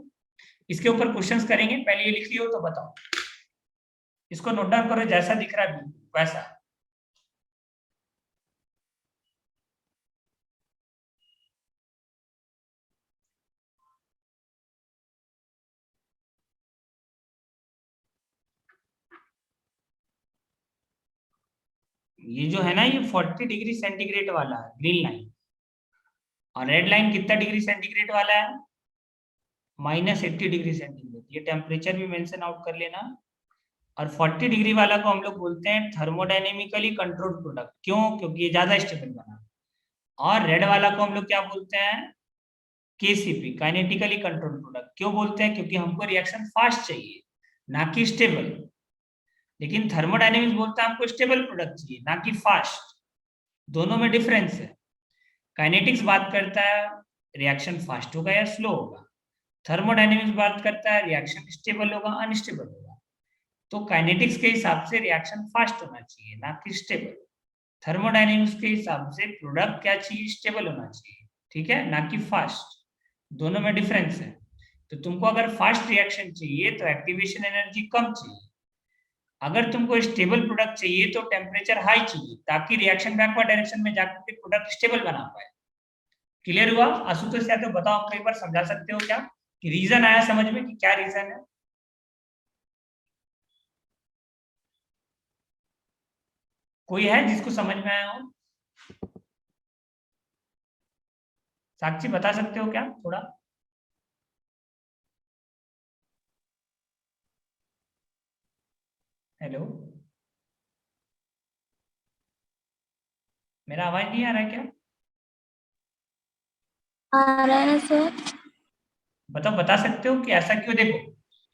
इसके ऊपर क्वेश्चंस करेंगे, पहले ये लिख लियो तो बताओ, इसको नोट डाउन करो, जैसा दिख रहा है वैसा। ये जो है ना, ये 40 डिग्री सेंटीग्रेड वाला है ग्रीन लाइन, और रेड लाइन कितना डिग्री सेंटीग्रेड वाला है, -80 डिग्री सेंटीग्रेड, ये टेम्परेचर भी मेंशन आउट कर लेना। और 40 डिग्री वाला को हम लोग बोलते हैं थर्मोडायनेमिकली कंट्रोल्ड प्रोडक्ट, क्यों, क्योंकि ये ज्यादा स्टेबल बना। और रेड वाला को हम लोग क्या बोलते हैं, केसीपी, काइनेटिकली कंट्रोल्ड प्रोडक्ट, क्यों बोलते हैं, क्योंकि हमको रिएक्शन फास्ट चाहिए ना कि स्टेबल। लेकिन थर्मोडायनेमिक्स बोलता है हमको स्टेबल प्रोडक्ट चाहिए ना कि फास्ट, दोनों में डिफरेंस है। काइनेटिक्स बात करता है रिएक्शन फास्ट होगा या स्लो होगा, थर्मोडायनेमिक्स बात करता है रिएक्शन स्टेबल होगा अनस्टेबल होगा। तो काइनेटिक्स के हिसाब से रिएक्शन फास्ट होना चाहिए ना कि स्टेबल, थर्मोडायनेमिक्स के हिसाब से प्रोडक्ट क्या चाहिए, स्टेबल होना चाहिए, ठीक है, ना कि फास्ट, दोनों में डिफरेंस है। तो तुमको अगर फास्ट रिएक्शन चाहिए तो एक्टिवेशन एनर्जी कम चाहिए, अगर तुमको स्टेबल प्रोडक्ट चाहिए तो टेम्परेचर हाई चाहिए, ताकि रिएक्शन बैकवर्ड डायरेक्शन में जाकर के प्रोडक्ट स्टेबल बना पाए। क्लियर हुआ? आशुतोष यादव बताओ, हमको एक बार समझा सकते हो क्या कि रीजन आया समझ में कि क्या रीजन है? कोई है जिसको समझ में आया हो? साक्षी बता सकते हो क्या थोड़ा? हेलो, मेरा आवाज नहीं आ रहा है क्या? आ रहा है सर। बताओ, बता सकते हो कि ऐसा क्यों? देखो,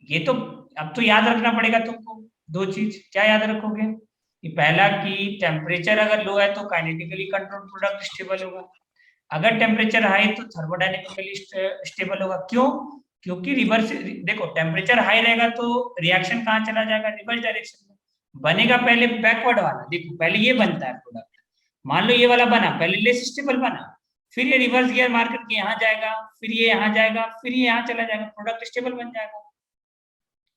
ये तो अब तो याद रखना पड़ेगा तुमको। दो चीज क्या याद रखोगे? कि पहला कि टेम्परेचर अगर लो है तो काइनेटिकली कंट्रोल प्रोडक्ट स्टेबल होगा, अगर टेम्परेचर हाई तो थर्मोडायनेमिकली स्टेबल होगा। क्यों? क्योंकि रिवर्स, देखो टेम्परेचर हाई रहेगा तो रिएक्शन कहाँ चला जाएगा? रिवर्स डायरेक्शन में बनेगा। पहले बैकवर्ड वाला देखो, पहले ये बनता है प्रोडक्ट, मान लो ये वाला बना, पहले लेस स्टेबल बना, फिर ये रिवर्स गियर मार करके यहाँ जाएगा, फिर ये यहाँ जाएगा, फिर ये यहाँ चला जाएगा, प्रोडक्ट स्टेबल बन जाएगा।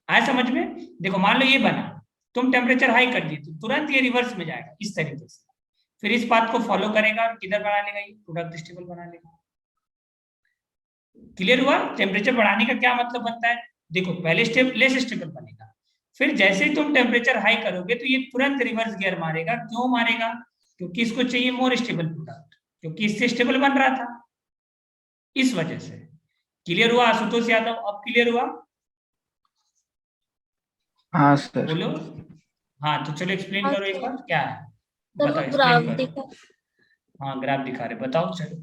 आया समझ में? देखो मान लो ये बना, तुम टेम्परेचर हाई कर दिए तो तुरंत ये रिवर्स में जाएगा इस तरीके से, फिर इस बात को फॉलो करेगा और किधर बना लेगा? ये प्रोडक्ट स्टेबल बना लेगा। क्लियर हुआ? टेम्परेचर बढ़ाने का क्या मतलब बनता है? देखो पहले स्टेप लेस स्टेबल बनेगा, फिर जैसे ही तुम टेम्परेचर हाई करोगे तो ये तुरंत रिवर्स गियर मारेगा। क्यों मारेगा? क्योंकि इसको चाहिए मोर स्टेबल प्रोडक्ट, क्योंकि इससे स्टेबल बन रहा था, इस वजह से। क्लियर हुआ आशुतोष यादव? अब क्लियर हुआ? हाँ सर। बोलो। हाँ तो चलो एक्सप्लेन हाँ करो एक सर। बार क्या है, सर बताओ वो एक्सप्लेन ग्राफ करो। दिखा। हाँ ग्राफ दिखा रहे, बताओ चलो।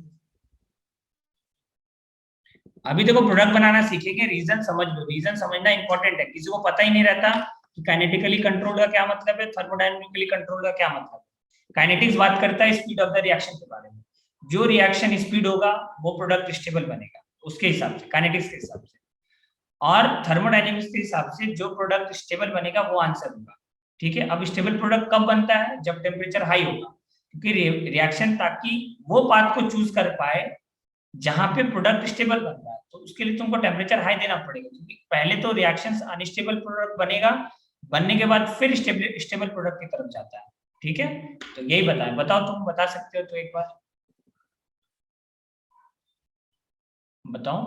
अभी देखो प्रोडक्ट बनाना सीखेंगे, रीजन समझ लो, रीजन समझना इंपॉर्टेंट है। किसी को पता ही नहीं रहता कि काइनेटिकली कंट्रोल का क्या मतलब है, थर्मोडायनेमिकली कंट्रोल का क्या मतलब है। काइनेटिक्स बात करता है स्पीड ऑफ द रिएक्शन के बारे में, जो रिएक्शन स्पीड होगा वो प्रोडक्ट स्टेबल बनेगा उसके हिसाब से, काइनेटिक्स के हिसाब से। और थर्मोडायनेमिक्स के हिसाब से जो प्रोडक्ट स्टेबल बनेगा वो आंसर होगा। ठीक है, अब स्टेबल प्रोडक्ट कब बनता है? जब टेम्परेचर हाई होगा, क्योंकि रिएक्शन ताकि वो पाथ को चूज कर पाए जहां पे प्रोडक्ट स्टेबल बन रहा है, तो उसके लिए तुमको टेम्परेचर हाई देना पड़ेगा, क्योंकि पहले तो रिएक्शन अनस्टेबल प्रोडक्ट बनेगा, बनने के बाद फिर स्टेबल प्रोडक्ट की तरफ जाता है। ठीक है, तो यही बताएं, बताओ तुम बता सकते हो तो एक बार बताओ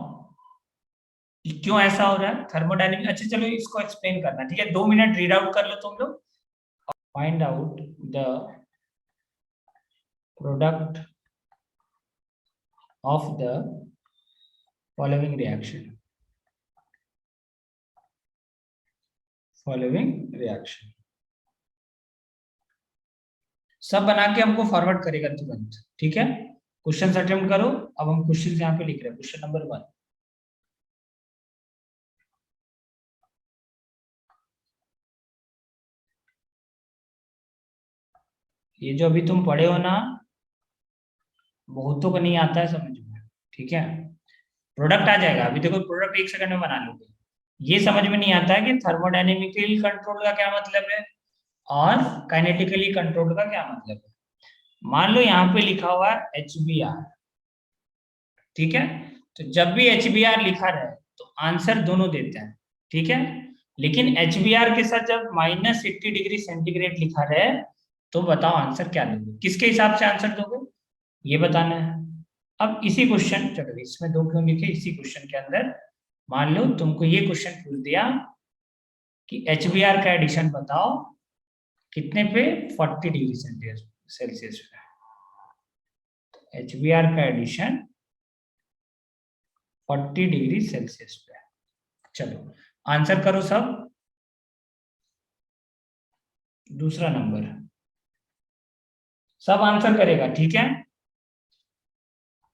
कि क्यों ऐसा हो रहा है थर्मोडायनेमिक। अच्छा चलो इसको एक्सप्लेन करना, ठीक है, 2 मिनट रीड आउट कर लो तुम लोग। Find out the product of the following reaction, following reaction सब बना के हमको फॉरवर्ड करेगा तुरंत। ठीक है, क्वेश्चन अटेम्प्ट करो। अब हम क्वेश्चन यहाँ पे लिख रहे हैं, क्वेश्चन नंबर 1। ये जो अभी तुम पढ़े हो ना, बहुतों को नहीं आता है समझ में। ठीक है, प्रोडक्ट आ जाएगा, अभी देखो प्रोडक्ट 1 सेकंड में बना लोगे। ये समझ में नहीं आता है कि थर्मोडायनेमिकली कंट्रोल का क्या मतलब है और काइनेटिकली कंट्रोल का क्या मतलब है। मान लो यहाँ पे लिखा हुआ है HBr, ठीक है, तो जब भी HBr लिखा रहे तो आंसर दोनों देते हैं। ठीक है, लेकिन HBr के साथ जब -80 डिग्री सेंटीग्रेड लिखा रहे तो बताओ आंसर क्या दोगे, किसके हिसाब से आंसर दोगे, ये बताना है। अब इसी क्वेश्चन, चलो इसमें दो क्यों लिखे, इसी क्वेश्चन के अंदर मान लो तुमको ये क्वेश्चन पूछ दिया कि HBr का एडिशन बताओ कितने पे, 40 डिग्री सेल्सियस पे। HBr का एडिशन 40 डिग्री सेल्सियस पे। चलो आंसर करो सब। दूसरा नंबर सब आंसर करेगा, ठीक है।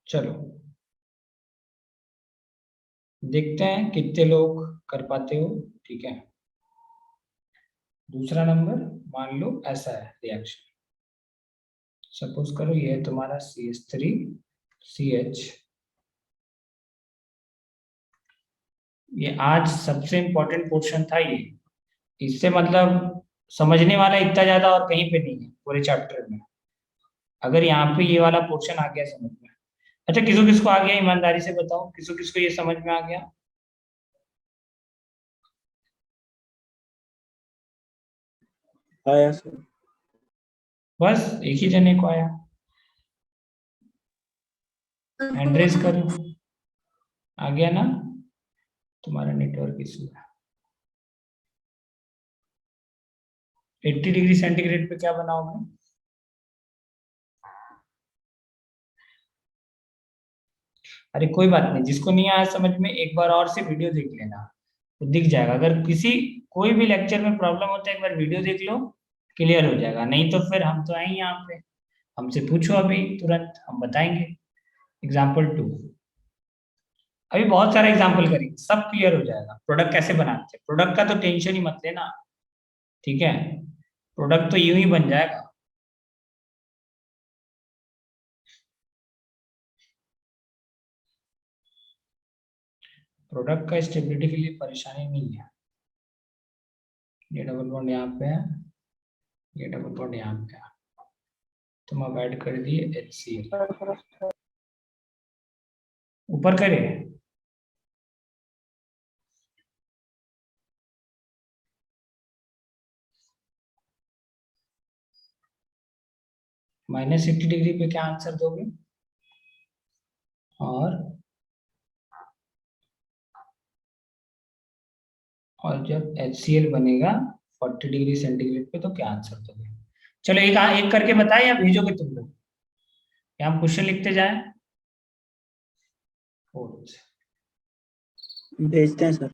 चलो देखते हैं कितने लोग कर पाते हो। ठीक है, दूसरा नंबर मान लो ऐसा है रिएक्शन, सपोज करो ये है तुम्हारा CH3CH। ये आज सबसे इंपॉर्टेंट पोर्शन था ये, इससे मतलब समझने वाला इतना ज्यादा और कहीं पे नहीं है पूरे चैप्टर में, अगर यहाँ पे ये वाला पोर्शन आ गया समझ में। अच्छा किसको किसको आ गया, ईमानदारी से बताओ किसको किसको ये समझ में आ गया। आया सर। बस एक ही जने को आया, हैंड रेज करो। आ गया ना, तुम्हारा नेटवर्क इशू है। 80 डिग्री सेंटीग्रेड पे क्या बनाओगे? अरे कोई बात नहीं, जिसको नहीं आया समझ में एक बार और से वीडियो देख लेना, तो दिख जाएगा। अगर किसी कोई भी लेक्चर में प्रॉब्लम होता है एक बार वीडियो देख लो, क्लियर हो जाएगा। नहीं तो फिर हम तो आए ही यहाँ पे, हमसे पूछो अभी तुरंत, हम बताएंगे। एग्जाम्पल 2, अभी बहुत सारा एग्जाम्पल करेंगे, सब क्लियर हो जाएगा। प्रोडक्ट कैसे बनाते हैं, प्रोडक्ट का तो टेंशन ही मत लेना, ठीक है। प्रोडक्ट तो यूं ही बन जाएगा। प्रोडक्ट का स्टेबिलिटी के लिए परेशानी नहीं है। ये डबल बॉन्ड यहाँ पे है, ये डबल बॉन्ड यहाँ पे है, तुम अब ऐड कर दिए HCl, ऊपर करे। -80 डिग्री पे क्या आंसर दोगे? और जब HCl बनेगा 40 डिग्री सेंटीग्रेड पे तो क्या आंसर दोगे? चलो एक एक करके बताए या भेजोगे तुम लोग, या हम क्वेश्चन लिखते जाएं? फोर्थ, भेजते हैं सर।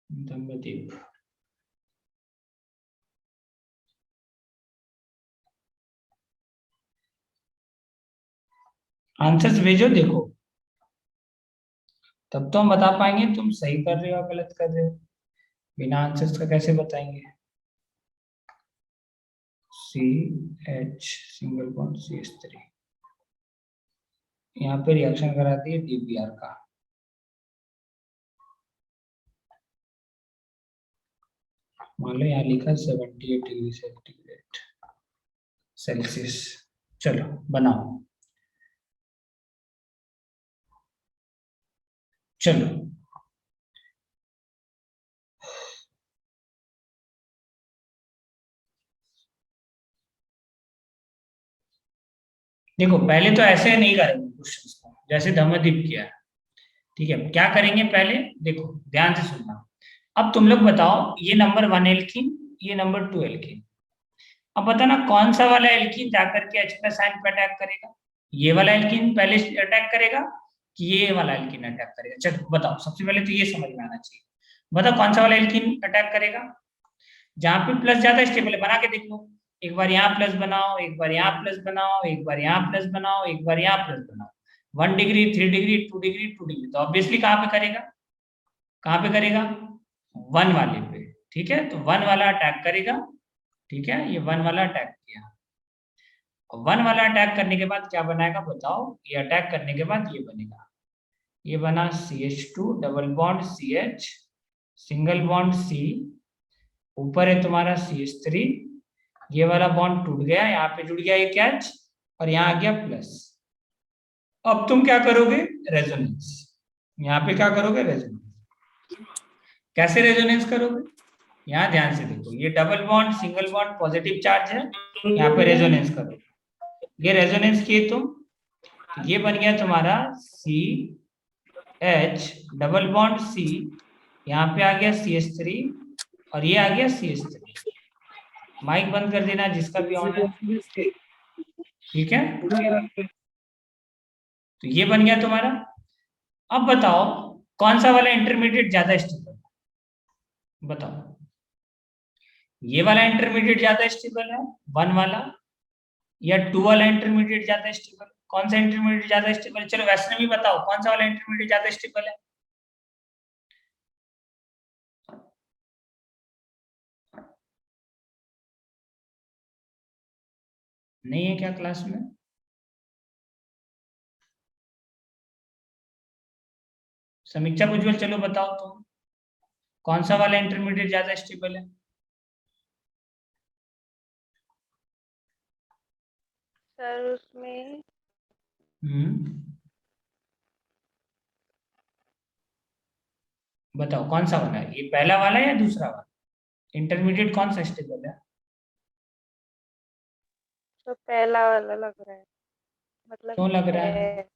दम्बदीप। आंसर्स भेजो, देखो तब तो हम बता पाएंगे तुम सही कर रहे हो या गलत कर रहे हो। बिना आंसर्स का कैसे बताएंगे? CH सिंगल बॉन्ड CH3, यहाँ पे रिएक्शन करा दिए DBr का। मान लो यहाँ लिखा 78 डिग्री सेंटीग्रेड सेल्सियस। चलो बनाओ, चलो देखो, पहले तो ऐसे नहीं करेंगे क्वेश्चंस को जैसे धमदीप किया है, ठीक है। क्या करेंगे पहले, देखो ध्यान से सुनना। अब तुम लोग बताओ, ये नंबर 1 एल्कीन, ये नंबर 2 एल्कीन। अब बताना कौन सा वाला एल्कीन जाकर के H+ आयन पे अटैक करेगा। ये वाला एल्कीन पहले अटैक करेगा कि ये वाला एल्कीन अटैक करेगा? चलो बताओ, सबसे पहले तो ये समझ में आना चाहिए। बताओ कौन सा वाला एल्कीन अटैक करेगा। जहां पे प्लस ज्यादा स्टेबल है बना के देख लो। एक बार यहाँ प्लस बनाओ, एक बार यहाँ प्लस बनाओ, एक बार यहाँ प्लस बनाओ, एक बार यहाँ प्लस बनाओ। 1 डिग्री, 3 डिग्री, 2 डिग्री, 2 डिग्री, तो ऑब्वियसली कहाँ पे करेगा, कहाँ पे करेगा? 1 वाले पे, ठीक है। तो 1 वाला अटैक करेगा, ठीक है। ये 1 वाला अटैक किया, 1 वाला अटैक करने के बाद क्या बनाएगा बताओ? ये अटैक करने के बाद ये बनेगा, ये बना CH2 double bond CH single bond C, ऊपर है तुम्हारा CH3, ये वाला बॉन्ड टूट गया, यहाँ पे जुड़ गया एक H और यहाँ आ गया प्लस। अब तुम क्या करोगे? रेजोनेंस। यहाँ पे क्या करोगे? रेजोनेंस। कैसे रेजोनेंस करोगे? यहाँ ध्यान से देखो, ये double bond single bond positive charge है, यहाँ पे रेजोनेंस करो। ये रेजोनेंस किए तुम, ये बन गया तुम्हारा CH डबल बॉन्ड C, यहाँ पे आ गया CH3 और ये आ गया CH3। माइक बंद कर देना जिसका भी ऑन है, ठीक है। तो ये बन गया तुम्हारा। अब बताओ कौन सा वाला इंटरमीडिएट ज्यादा स्टेबल है, बताओ। ये वाला इंटरमीडिएट ज्यादा स्टेबल है 1 वाला, या 2 वाला इंटरमीडिएट ज्यादा स्टेबल? कौन सा इंटरमीडिएट ज्यादा स्टेबल है? चलो वैसे भी बताओ कौन सा वाला इंटरमीडिएट ज्यादा स्टेबल है? नहीं है क्या क्लास में? समीक्षा उज्जवल, चलो बताओ तुम। कौन सा वाला इंटरमीडिएट ज्यादा स्टेबल है? सर उसमें बताओ कौन सा वाला है, ये पहला वाला या दूसरा वाला? इंटरमीडिएट कौन सा स्टेबल है? तो पहला वाला लग रहा है, मतलब क्यों लग रहा है? है,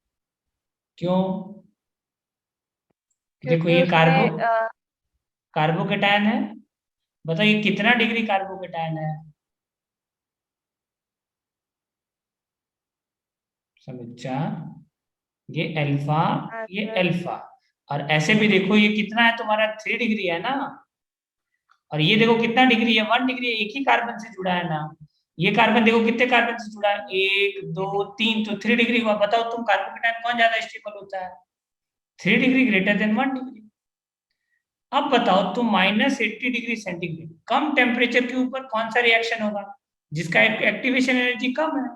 क्यों? देखो क्योंकि ये उसमें कार्बोकेटायन है। बताओ ये कितना डिग्री कार्बोकेटायन है? समझा? ये अल्फा, ये सर अल्फा। और ऐसे भी देखो ये कितना है तुम्हारा, 3 डिग्री है ना। और ये देखो कितना डिग्री है, 1 डिग्री है, एक ही कार्बन से जुड़ा है ना। ये कार्बन देखो कितने कार्बन से जुड़ा है, 1 2 3, तो 3 डिग्री हुआ। बताओ तुम कार्बोकेटायन कौन ज्यादा स्टेबल होता है? 3 डिग्री ग्रेटर देन 1 डिग्री। अब बताओ तुम -80 डिग्री सेंटीग्रेड कम टेम्परेचर के ऊपर कौन सा रिएक्शन होगा जिसका एक्टिवेशन एनर्जी कम है?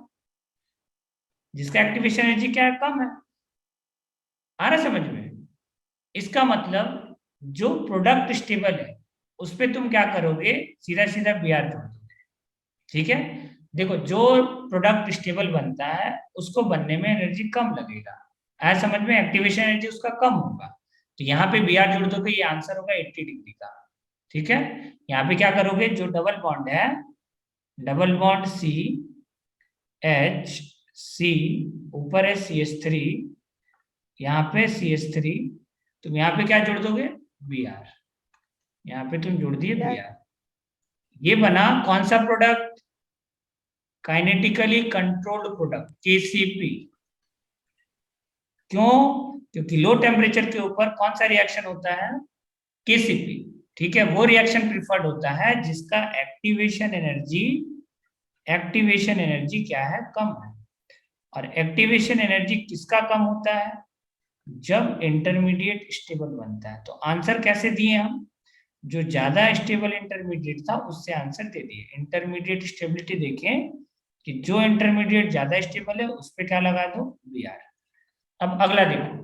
जिसका एक्टिवेशन एनर्जी क्या है, कम है। आ रहा समझ में? इसका मतलब जो प्रोडक्ट स्टेबल है उस पे तुम क्या करोगे, सीधा सीधा बी आर जोड़ दोगे। ठीक है, देखो जो प्रोडक्ट स्टेबल बनता है उसको बनने में एनर्जी कम लगेगा, आया समझ में? एक्टिवेशन एनर्जी उसका कम होगा, तो यहाँ पे बी आर जोड़ दोगे, ये आंसर होगा 80 डिग्री का। ठीक है, यहाँ पे क्या करोगे, जो डबल बॉन्ड है, double bond C H C, ऊपर है सी एच थ्री, यहाँ पे सी एच थ्री, तुम यहाँ पे क्या जोड़ दोगे, बी आर। यहाँ पे तुम जोड़ दिए बी आर। ये बना कौन सा product, kinetically controlled product, KCP. क्यों? क्योंकि लो टेम्परेचर के ऊपर कौन सा रिएक्शन होता है, केसीपी। ठीक है, वो रिएक्शन प्रिफर्ड होता है जिसका एक्टिवेशन एनर्जी क्या है, कम है। और एक्टिवेशन एनर्जी किसका कम होता है, जब इंटरमीडिएट स्टेबल बनता है। तो आंसर कैसे दिए हम, जो ज्यादा स्टेबल इंटरमीडिएट था उससे आंसर दे दिए। इंटरमीडिएट स्टेबिलिटी देखें कि जो इंटरमीडिएट ज्यादा स्टेबल है उस पर क्या लगा दो, बी आर। अब अगला देखो,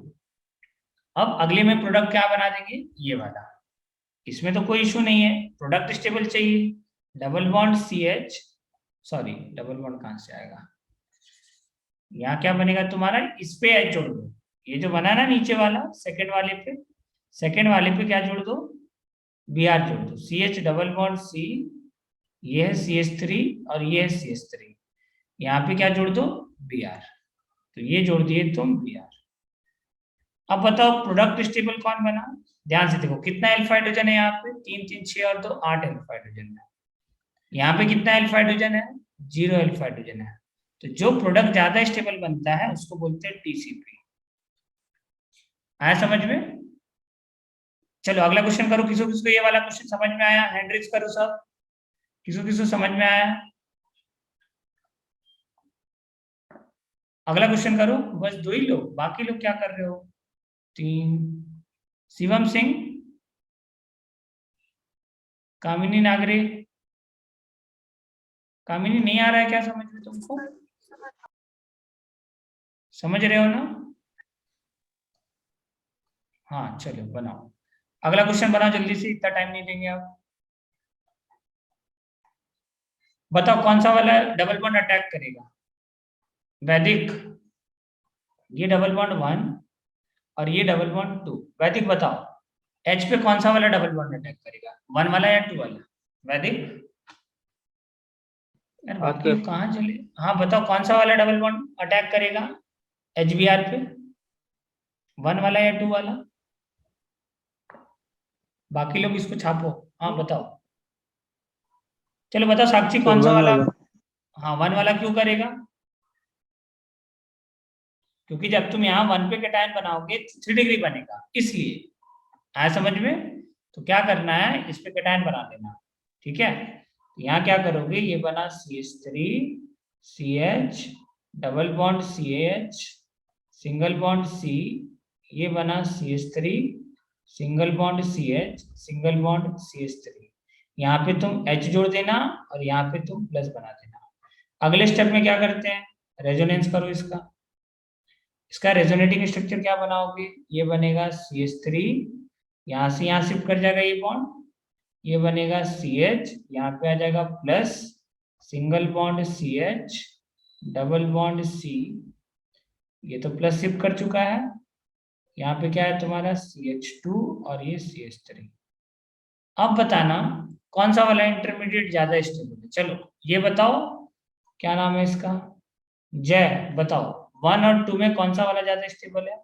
अब अगले में प्रोडक्ट क्या बना देंगे, ये वाला। इसमें तो कोई इशू नहीं है, प्रोडक्ट स्टेबल चाहिए। Double bond C H, sorry double bond कहां से आएगा, यहाँ क्या बनेगा तुम्हारा, इस पे एच जोड़ दो। ये जो बना ना नीचे वाला, सेकंड वाले पे क्या जोड़ दो, बी आर जोड़ दो। C H double bond C, ये है सी एच थ्री और ये है सी एच थ्री, यहाँ पे क्या जोड़ दो, बी आर। तो ये जोड़ दिए तुम बी आर। अब बताओ प्रोडक्ट स्टेबल कौन बना, ध्यान से देखो कितना एल्फा हाइड्रोजन है, यहाँ पे 3 3 6 और 2 8 एल्फा हाइड्रोजन है। यहाँ पे कितना एल्फा हाइड्रोजन है, 0 एल्फा हाइड्रोजन है। तो जो प्रोडक्ट ज्यादा स्टेबल बनता है उसको बोलते हैं टीसीपी। आया समझ में? चलो अगला क्वेश्चन करो। किसको किसको ये वाला क्वेश्चन समझ में आया, हैंड रेज करो सब, किसको किसको समझ में आया। अगला क्वेश्चन करो, बस 2 ही लोग, बाकी लोग क्या कर रहे हो, 3, शिवम सिंह, कामिनी नागरे। कामिनी नहीं आ रहा है क्या समझ में तुमको, समझ रहे हो ना? हाँ चलो बनाओ, अगला क्वेश्चन बनाओ जल्दी से, इतना टाइम नहीं देंगे आप। बताओ कौन सा वाला डबल बॉन्ड अटैक करेगा, वैदिक, ये डबल बॉन्ड 1 और ये डबल बॉन्ड 2। वैदिक बताओ एच पे कौन सा वाला डबल बॉन्ड अटैक करेगा, 1 वाला या 2 वाला, वैदिक? यार बाकी लोग कहाँ चले, हाँ बताओ कौन सा वाला डबल बॉन्ड अटैक करेगा एच बी आर पे, 1 वाला या 2 वाला? बाकी लोग इसको छापो, हाँ बताओ। चलो बताओ साक्षी कौन सा वाला, हाँ 1 वाला क्यों करेगा, क्योंकि जब तुम यहाँ 1 पे कैटायन बनाओगे 3 डिग्री बनेगा, इसलिए। आया समझ में? तो क्या करना है, इस पे कैटायन बना देना। ठीक है, तो यहाँ क्या करोगे, ये बना CH3 CH double bond CH single bond C, ये बना CH3 single bond CH single bond CH3। यहाँ पे तुम H जोड़ देना और यहाँ पे तुम प्लस बना देना। अगले स्टेप में क्या करते हैं, रेजोनेंस करो इसका। इसका रेजोनेटिंग स्ट्रक्चर क्या बनाओगे, ये बनेगा CH3, यहाँ से यहाँ शिफ्ट कर जाएगा ये बॉन्ड, ये बनेगा CH, यहाँ पे आ जाएगा plus single bond CH, double bond C, ये तो प्लस शिफ्ट कर चुका है। यहाँ पे क्या है तुम्हारा CH2 और ये CH3। अब बताना कौन सा वाला इंटरमीडिएट ज्यादा स्टेबल है। चलो ये बताओ, क्या नाम है इसका, जय, बताओ 1 और 2 में कौन सा वाला ज्यादा स्टेबल है।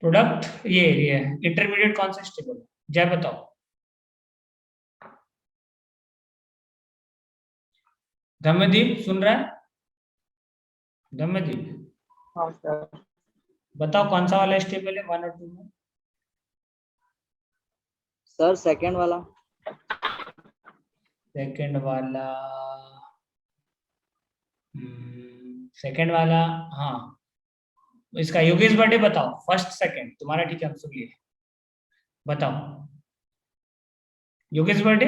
प्रोडक्ट ये इंटरमीडिएट कौन सा स्टेबल है, जय बताओ। धम्मदीप सुन रहा है, धम्मदीप हाँ सर। बताओ कौन सा वाला स्टेबल है 1 और 2 में। सर सेकंड वाला। सेकंड वाला, सेकंड वाला, हाँ इसका योगेश बर्थडे बताओ, फर्स्ट सेकंड तुम्हारा, ठीक है हम सुन लिए, बताओ Yogesh birthday,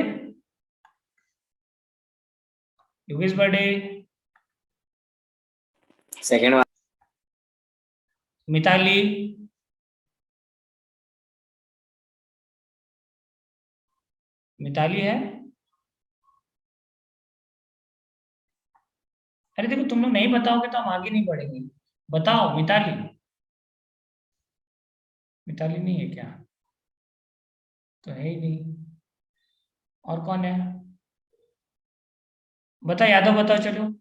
Yogesh birthday, second वाला। मिताली, मिताली है। अरे देखो तुम लोग नहीं बताओगे तो हम आगे नहीं बढ़ेंगे, बताओ मिताली, मिताली नहीं है क्या, तो है ही नहीं। और कौन है, बताओ यादव बताओ, चलो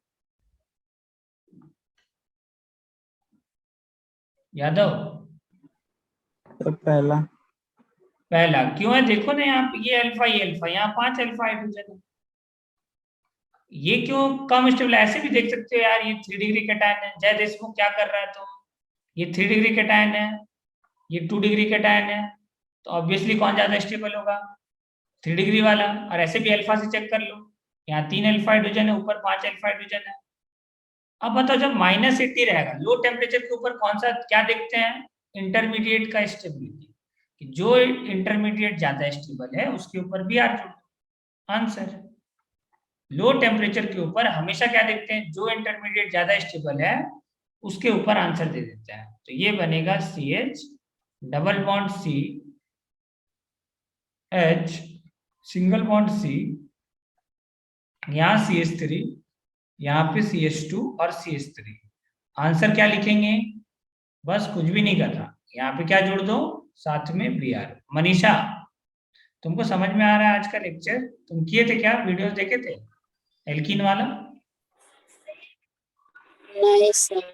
यादव। तो पहला। पहला क्यों है, देखो ना यहाँ पे ये अल्फा, ये अल्फा, यहाँ 5 अल्फा हाइड्रोजन है, ये क्यों कम स्टेबल। ऐसे भी देख सकते हो यार, ये 3 डिग्री कैटायन है, जय देशमुख क्या कर रहा है, तो ये 3 डिग्री कैटायन है, ये 2 डिग्री कैटायन है, तो ऑब्वियसली कौन ज्यादा स्टेबल होगा, 3 डिग्री वाला। और ऐसे भी अल्फा से चेक कर लो, यहाँ 3 अल्फा हाइड्रोजन है, ऊपर 5 अल्फा हाइड्रोजन है। अब बताओ जब -80 रहेगा लो टेम्परेचर के ऊपर कौन सा क्या देखते हैं, इंटरमीडिएट का स्टेबिलिटी, कि जो इंटरमीडिएट ज्यादा स्टेबल है उसके ऊपर भी आर जोड़। आंसर लो टेम्परेचर के ऊपर हमेशा क्या देखते हैं, जो इंटरमीडिएट ज्यादा स्टेबल है उसके ऊपर आंसर दे देते हैं। तो ये बनेगा CH, double bond C, H, single bond C, यहाँ CH3, यहाँ पे CH2 और CH3। आंसर क्या लिखेंगे, बस कुछ भी नहीं करना, यहाँ पे क्या जोड़ दो, साथ में Br। मनीषा तुमको समझ में आ रहा है आज का लेक्चर, तुम किए थे क्या, वीडियोस देखे थे एल्कीन वाला। नहीं सर।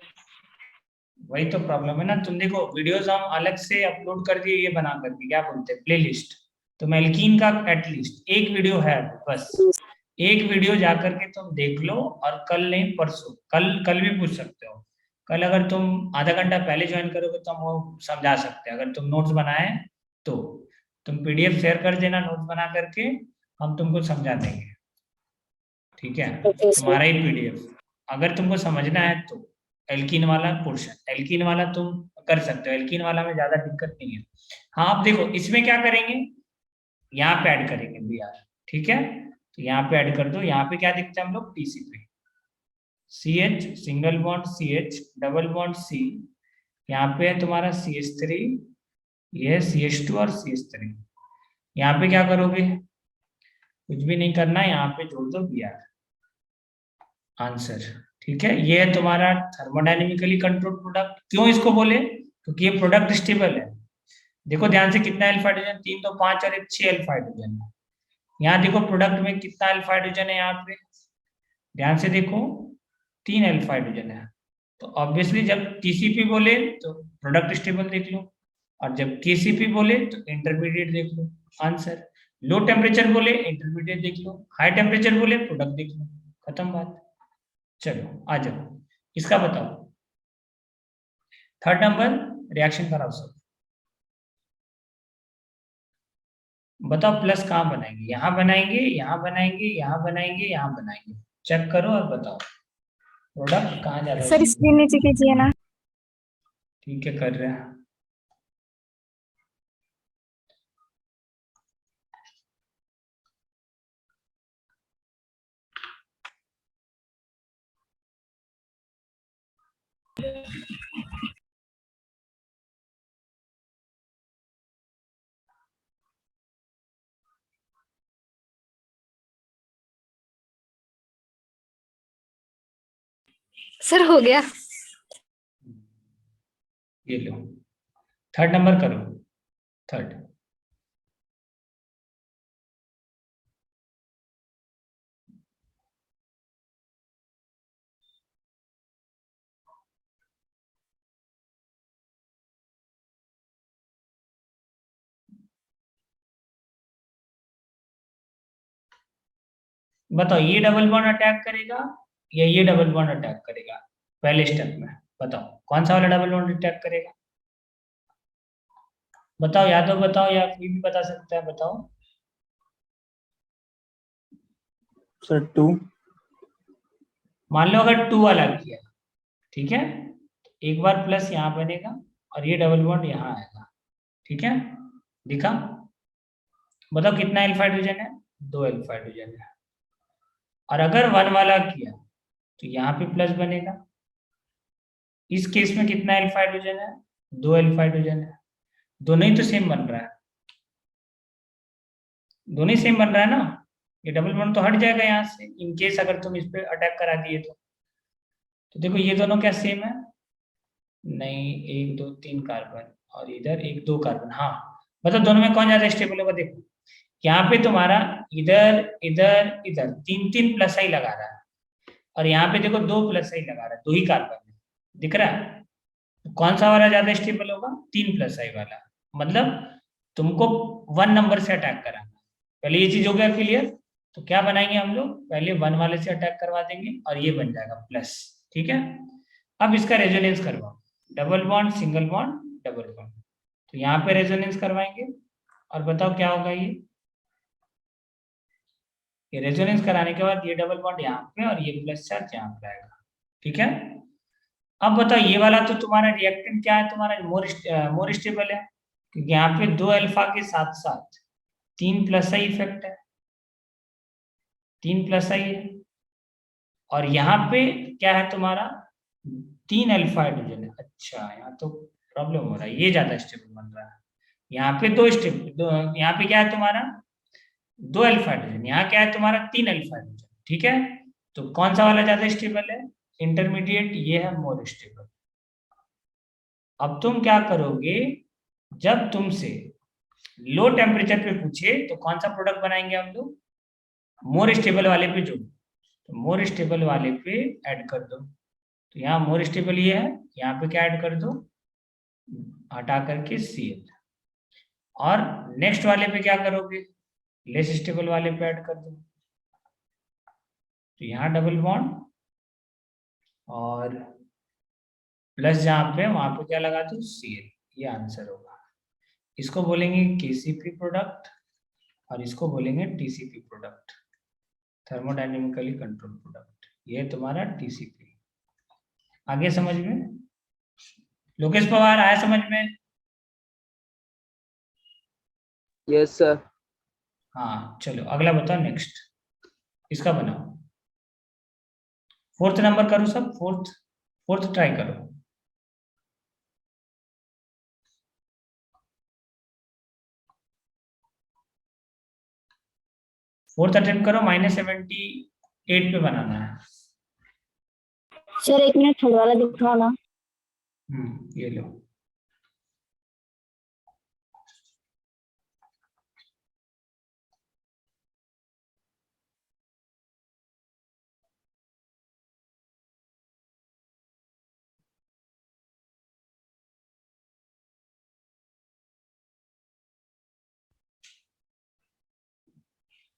वही तो प्रॉब्लम है ना, तुम देखो वीडियोस हम अलग से अपलोड कर दिए, ये बना करके क्या बोलते हैं प्लेलिस्ट, तो एल्कीन का एटलीस्ट एक वीडियो है, बस एक वीडियो जाकर के तुम देख लो, और कल नहीं परसों, कल भी पूछ सकते हो, कल अगर तुम आधा घंटा पहले ज्वाइन करोगे तो हम वो समझा सकते हैं, अगर तुम नोट्स बनाए तो तुम PDF शेयर कर देना नोट्स बना करके, हम तुमको समझा देंगे, ठीक है, ओके सर। तुम्हारा ही PDF, अगर तुमको समझना है तो। एल्कीन वाला पोर्शन, एल्कीन वाला तुम कर सकते हो, एल्कीन वाला में ज्यादा दिक्कत नहीं है। हाँ अब देखो इसमें क्या करेंगे, यहाँ पे ऐड करेंगे Br, ठीक है, तो यहाँ पे ऐड कर दो, यहाँ पे क्या दिखता है हम लोग TCP, CH single bond CH, double bond C, यहाँ पे है तुम्हारा CH3, ये CH2 और CH3। यहाँ पे क्या करोगे, कुछ भी नहीं करना, यहाँ पे जोड़ दो Br, आंसर, ठीक है। ये है तुम्हारा थर्मोडायनेमिकली कंट्रोल प्रोडक्ट। क्यों इसको बोले, क्योंकि ये प्रोडक्ट स्टेबल है। देखो ध्यान से, कितना अल्फा हाइड्रोजन, 3 तो 5 और एक 6 अल्फा हाइड्रोजन है। यहाँ देखो प्रोडक्ट में कितना अल्फा हाइड्रोजन है, यहाँ पे ध्यान से देखो 3 अल्फा हाइड्रोजन है। तो ऑब्वियसली जब TCP बोले तो प्रोडक्ट स्टेबल देख लो, और जब KCP बोले तो इंटरमीडिएट देख लो, आंसर। लो टेम्परेचर बोले इंटरमीडिएट देख लो, हाई टेम्परेचर बोले प्रोडक्ट देख लो, खत्म बात। चलो आ जाओ, इसका बताओ, थर्ड नंबर रिएक्शन कराओ सब, बताओ प्लस कहाँ बनाएंगे, यहाँ बनाएंगे, यहाँ बनाएंगे, यहाँ बनाएंगे, यहाँ बनाएंगे, चेक करो और बताओ प्रोडक्ट कहाँ जा रहा है। सर स्क्रीन नीचे कीजिए ना। ठीक है कर रहे हैं। सर हो गया। ये लो, थर्ड नंबर करो, थर्ड। बताओ ये डबल बॉन्ड अटैक करेगा या ये डबल बॉन्ड अटैक करेगा पहले स्टेप में? बताओ कौन सा वाला डबल बॉन्ड अटैक करेगा? बताओ, या तो बताओ या कोई भी बता सकता है, बताओ। सर 2। मान लो अगर 2 वाला किया, ठीक है, एक बार प्लस यहाँ बनेगा और ये डबल बॉन्ड यहाँ आएगा, ठीक है, दिखा? बताओ कितना अल्फा हाइड्रोजन है? 2 अल्फा हाइड्रोजन है। और अगर 1 वाला किया तो यहाँ पे प्लस बनेगा। इस केस में कितना अल्फा हाइड्रोजन है? 2 अल्फा हाइड्रोजन है। दोनों ही तो सेम बन रहा है, दोनों ही सेम बन रहा है ना। ये डबल बॉन्ड तो हट जाएगा यहाँ से, इन केस अगर तुम इस पे अटैक करा दिए तो देखो ये दोनों क्या सेम है? नहीं, 1 2 3 कार्बन और इधर 1 2 कार्बन। हाँ, मतलब दोनों में कौन ज्यादा स्टेबल होगा? देखो यहाँ पे तुम्हारा इधर इधर इधर 3 3 प्लस आई लगा रहा है और यहाँ पे देखो 2 प्लस आई लगा रहा है, 2 ही कार्बन है, दिख रहा है? तो कौन सा वाला ज्यादा स्टेबल होगा? 3 प्लस आई वाला। मतलब तुमको 1 नंबर से अटैक कराना। पहले ये चीज हो गया क्लियर? तो क्या बनाएंगे हम लोग? पहले 1 वाले से अटैक करवा देंगे और ये बन जाएगा प्लस, ठीक है। अब इसका रेजोनेंस करवाओ, double bond single bond double bond. तो यहाँ पे रेजोनेंस करवाएंगे और बताओ क्या होगा? ये रेजोनेंस कराने के बाद ये डबल बॉन्ड यहाँ पे और ये प्लस चार्ज यहाँ पे आएगा, ठीक है। अब बताओ ये वाला तो तुम्हारा रिएक्टेंट क्या है? तुम्हारा मोर स्टेबल है, क्योंकि यहाँ पे 2 अल्फा के साथ साथ 3 प्लस आई इफेक्ट है, 3 प्लस आई है। और यहाँ पे क्या है तुम्हारा? 3 अल्फा हाइड्रोजन है। अच्छा, यहाँ तो प्रॉब्लम हो रहा है, ये ज्यादा स्टेबल बन रहा है। यहाँ पे 2 स्टेबल, यहाँ पे क्या है तुम्हारा? 2 अल्फा हाइड्रोजन, यहाँ क्या है तुम्हारा? 3 अल्फा हाइड्रोजन, ठीक है। तो कौन सा वाला ज्यादा स्टेबल है? इंटरमीडिएट, ये है मोर स्टेबल। अब तुम क्या करोगे? जब तुमसे लो टेम्परेचर पे पूछे तो कौन सा प्रोडक्ट बनाएंगे हम लोग? मोर स्टेबल वाले पे जो, तो मोर स्टेबल वाले पे ऐड कर दो। तो यहाँ मोर स्टेबल ये है, यहाँ पे क्या ऐड कर दो? हटा करके Cl। और नेक्स्ट वाले पे क्या करोगे? लेस स्टेबल वाले पे ऐड कर दो। तो यहाँ डबल बॉन्ड और प्लस जहाँ पे वहां पे क्या लगा दो? Cl। ये आंसर होगा। इसको बोलेंगे KCP प्रोडक्ट और इसको बोलेंगे TCP product, thermodynamically control product. ये है तुम्हारा TCP। आगे समझ में? लोकेश पवार आया समझ में? Yes sir. हाँ चलो अगला बताओ, नेक्स्ट इसका बनाओ। 4th नंबर करो सब, 4th ट्राई करो। 4th अटेम्प्ट करो, -78 पे बनाना है। सर 1 मिनट थर्ड वाला दिखाओ ना। ये लो।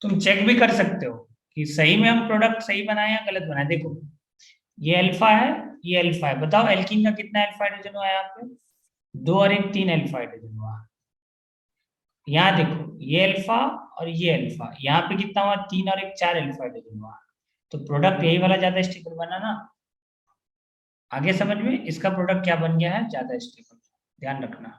तुम चेक भी कर सकते हो कि सही में हम प्रोडक्ट सही बनाए या गलत बनाए। देखो ये अल्फा है, ये अल्फा है। बताओ एल्कीन का कितना अल्फा हाइड्रोजन हुआ यहाँ पे? 2 और 1 3 अल्फा हाइड्रोजन हुआ। यहाँ देखो ये अल्फा और ये अल्फा, यहाँ पे कितना हुआ? 3 और 1 4 अल्फा हाइड्रोजन हुआ। तो प्रोडक्ट यही वाला ज्यादा स्टेबल बना ना। आगे समझ में? इसका प्रोडक्ट क्या बन गया है? ज्यादा स्टेबल, ध्यान रखना।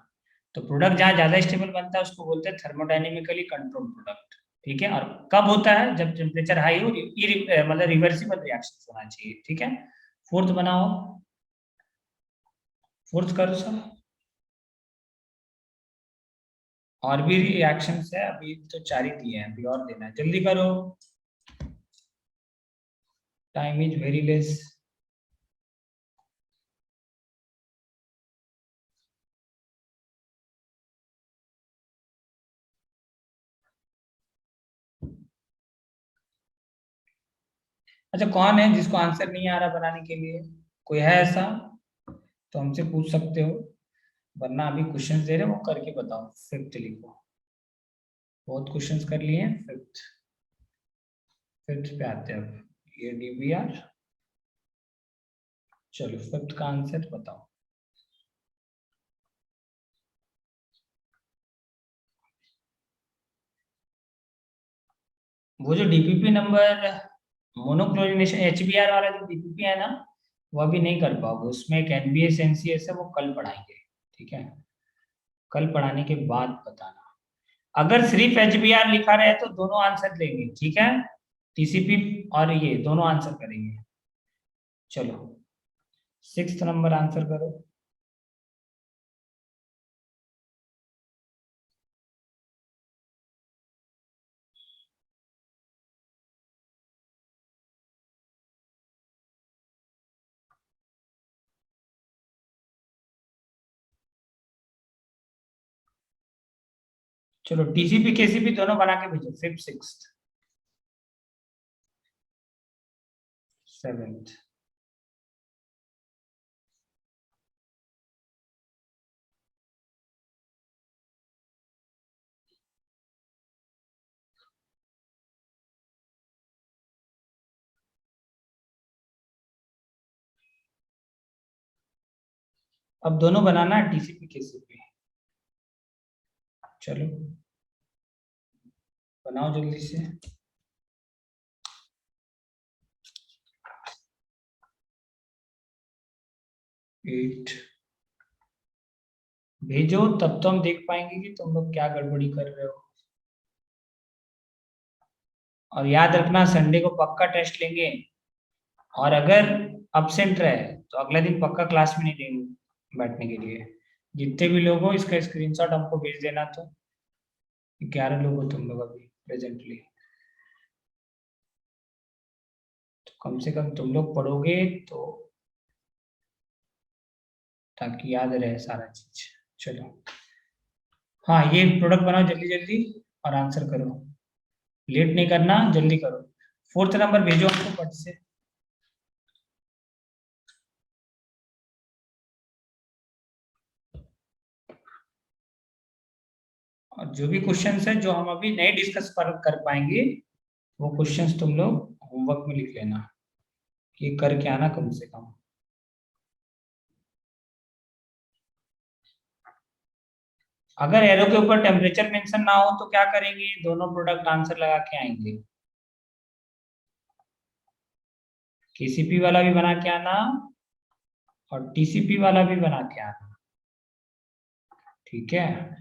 तो प्रोडक्ट जहाँ ज्यादा स्टेबल बनता है उसको बोलते हैं थर्मोडाइनेमिकली कंट्रोल प्रोडक्ट, ठीक है। और कब होता है? जब टेम्परेचर हाई हो, मतलब रिवर्सिबल रिएक्शन होना चाहिए, ठीक है। 4th बनाओ, 4th करो सब। और भी रिएक्शंस है, अभी तो 4 ही दिए हैं, अभी और देना है, जल्दी करो, टाइम इज वेरी लेस। अच्छा, कौन है जिसको आंसर नहीं आ रहा बनाने के लिए? कोई है ऐसा तो हमसे पूछ सकते हो, वरना अभी क्वेश्चंस दे रहे हो वो करके बताओ। फिफ्थ लिखो, बहुत क्वेश्चंस कर लिए हैं। फिफ्थ फिफ्थ पे आते हैं अब, ये डीबीआर। चलो फिफ्थ का आंसर बताओ। वो जो डीपीपी नंबर मोनोक्लोरिनेशन एचबीआर वाला जो डीपीपी है ना, वो अभी नहीं कर पाओगे, उसमें एक एनबीएस एनसीएस है, वो कल पढ़ाएंगे। ठीक है, कल पढ़ाने के बाद बताना। अगर सिर्फ एचबीआर लिखा रहे तो दोनों आंसर देंगे, ठीक है, टीसीपी और ये दोनों आंसर करेंगे। चलो सिक्स्थ नंबर आंसर करो। चलो टीसीपी केसीपी दोनों बना के भेजो, फिफ्थ सिक्स्थ सेवेंथ। अब दोनों बनाना है टीसीपी केसीपी। चलो बनाओ जल्दी से। 8 भेजो, तब तो हम देख पाएंगे कि तुम लोग क्या गड़बड़ी कर रहे हो। और याद रखना संडे को पक्का टेस्ट लेंगे, और अगर अब्सेंट रहे तो अगले दिन पक्का क्लास में नहीं देंगे बैठने के लिए। जितने भी लोग हो इसका स्क्रीनशॉट हमको भेज देना। तो 11 लोग हो तुम लोग अभी प्रेजेंटली, तो कम से कम तुम लोग पढ़ोगे तो, ताकि याद रहे सारा चीज। चलो हाँ, ये प्रोडक्ट बनाओ जल्दी जल्दी और आंसर करो, लेट नहीं करना, जल्दी करो। फोर्थ नंबर भेजो हमको पट से। और जो भी क्वेश्चंस है जो हम अभी नहीं डिस्कस कर पाएंगे, वो क्वेश्चंस तुम लोग होमवर्क में लिख लेना, ये करके आना कम से कम। अगर एरो के ऊपर टेम्परेचर मेंशन ना हो तो क्या करेंगे, दोनों प्रोडक्ट आंसर लगा के आएंगे। केसीपी वाला भी बना के आना और टीसीपी वाला भी बना के आना, ठीक है।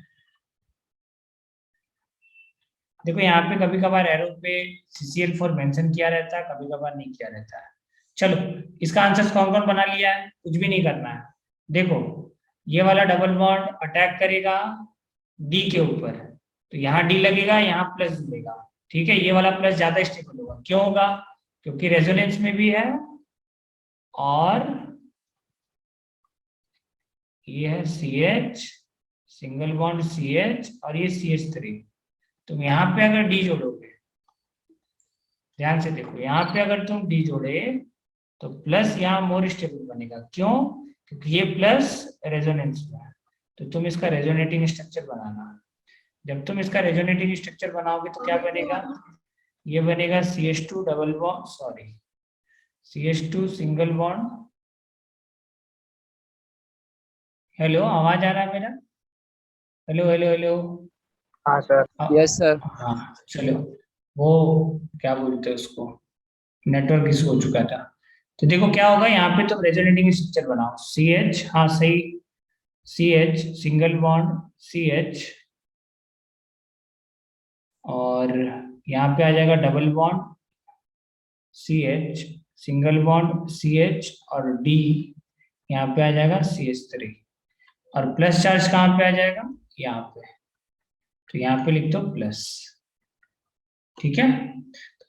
देखो यहाँ पे कभी कभार एरो पे CCl4 मेंशन किया रहता है, कभी कभार नहीं किया रहता है। चलो इसका आंसर कौन कौन बना लिया है, कुछ भी नहीं करना है। देखो ये वाला डबल बॉन्ड अटैक करेगा डी के ऊपर, तो यहाँ डी लगेगा, यहाँ प्लस जुड़ेगा, ठीक है। ये वाला प्लस ज्यादा स्टेबल होगा, क्यों होगा, क्योंकि रेजोनेंस में भी है, और ये है CH सिंगल बॉन्ड CH और ये CH3। तुम यहाँ पे अगर डी जोड़ोगे, ध्यान से देखो, यहाँ पे अगर तुम डी जोड़े तो प्लस यहाँ मोर स्टेबल बनेगा, क्यों, क्योंकि ये प्लस रेजोनेंस में है। तो तुम इसका रेजोनेटिंग स्ट्रक्चर बनाना। जब तुम इसका रेजोनेटिंग स्ट्रक्चर बनाओगे तो क्या बनेगा, ये बनेगा CH2 double bond, sorry CH2 single bond. Hello, आवाज आ रहा है मेरा? Hello hello hello. हाँ सर। Yes sir. हाँ चलो, वो क्या बोलते हैं उसको, नेटवर्क इशू हो चुका था। तो देखो क्या होगा, यहाँ पे तुम रेजोनेटिंग स्ट्रक्चर बनाओ, CH, हाँ सही, CH सिंगल बॉन्ड CH, और यहाँ पे आ जाएगा double bond CH single bond CH, और D यहाँ पे आ जाएगा CH3, और प्लस चार्ज कहाँ पे आ जाएगा, यहाँ पे। तो यहाँ पे लिख दो प्लस, ठीक है।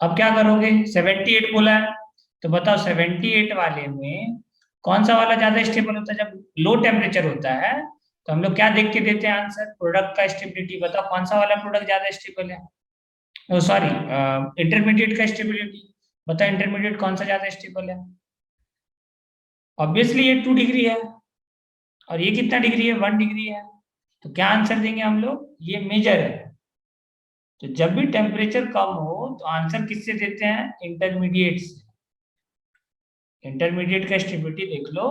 अब क्या करोगे, 78 बोला है, तो बताओ 78 वाले में कौन सा वाला ज्यादा स्टेबल होता है। जब लो टेम्परेचर होता है तो हम लोग क्या देख के देते हैं आंसर, प्रोडक्ट का स्टेबिलिटी। बताओ कौन सा वाला प्रोडक्ट ज्यादा स्टेबल है, सॉरी इंटरमीडिएट का स्टेबिलिटी। बताओ इंटरमीडिएट कौन सा ज्यादा स्टेबल है? ऑब्वियसली ये 2 डिग्री है, और ये कितना डिग्री है? 1 डिग्री है। तो क्या आंसर देंगे हम लोग? ये मेजर है। तो जब भी टेम्परेचर कम हो तो आंसर किससे देते हैं? इंटरमीडिएट से। इंटरमीडिएट का स्टेबिलिटी देख लो,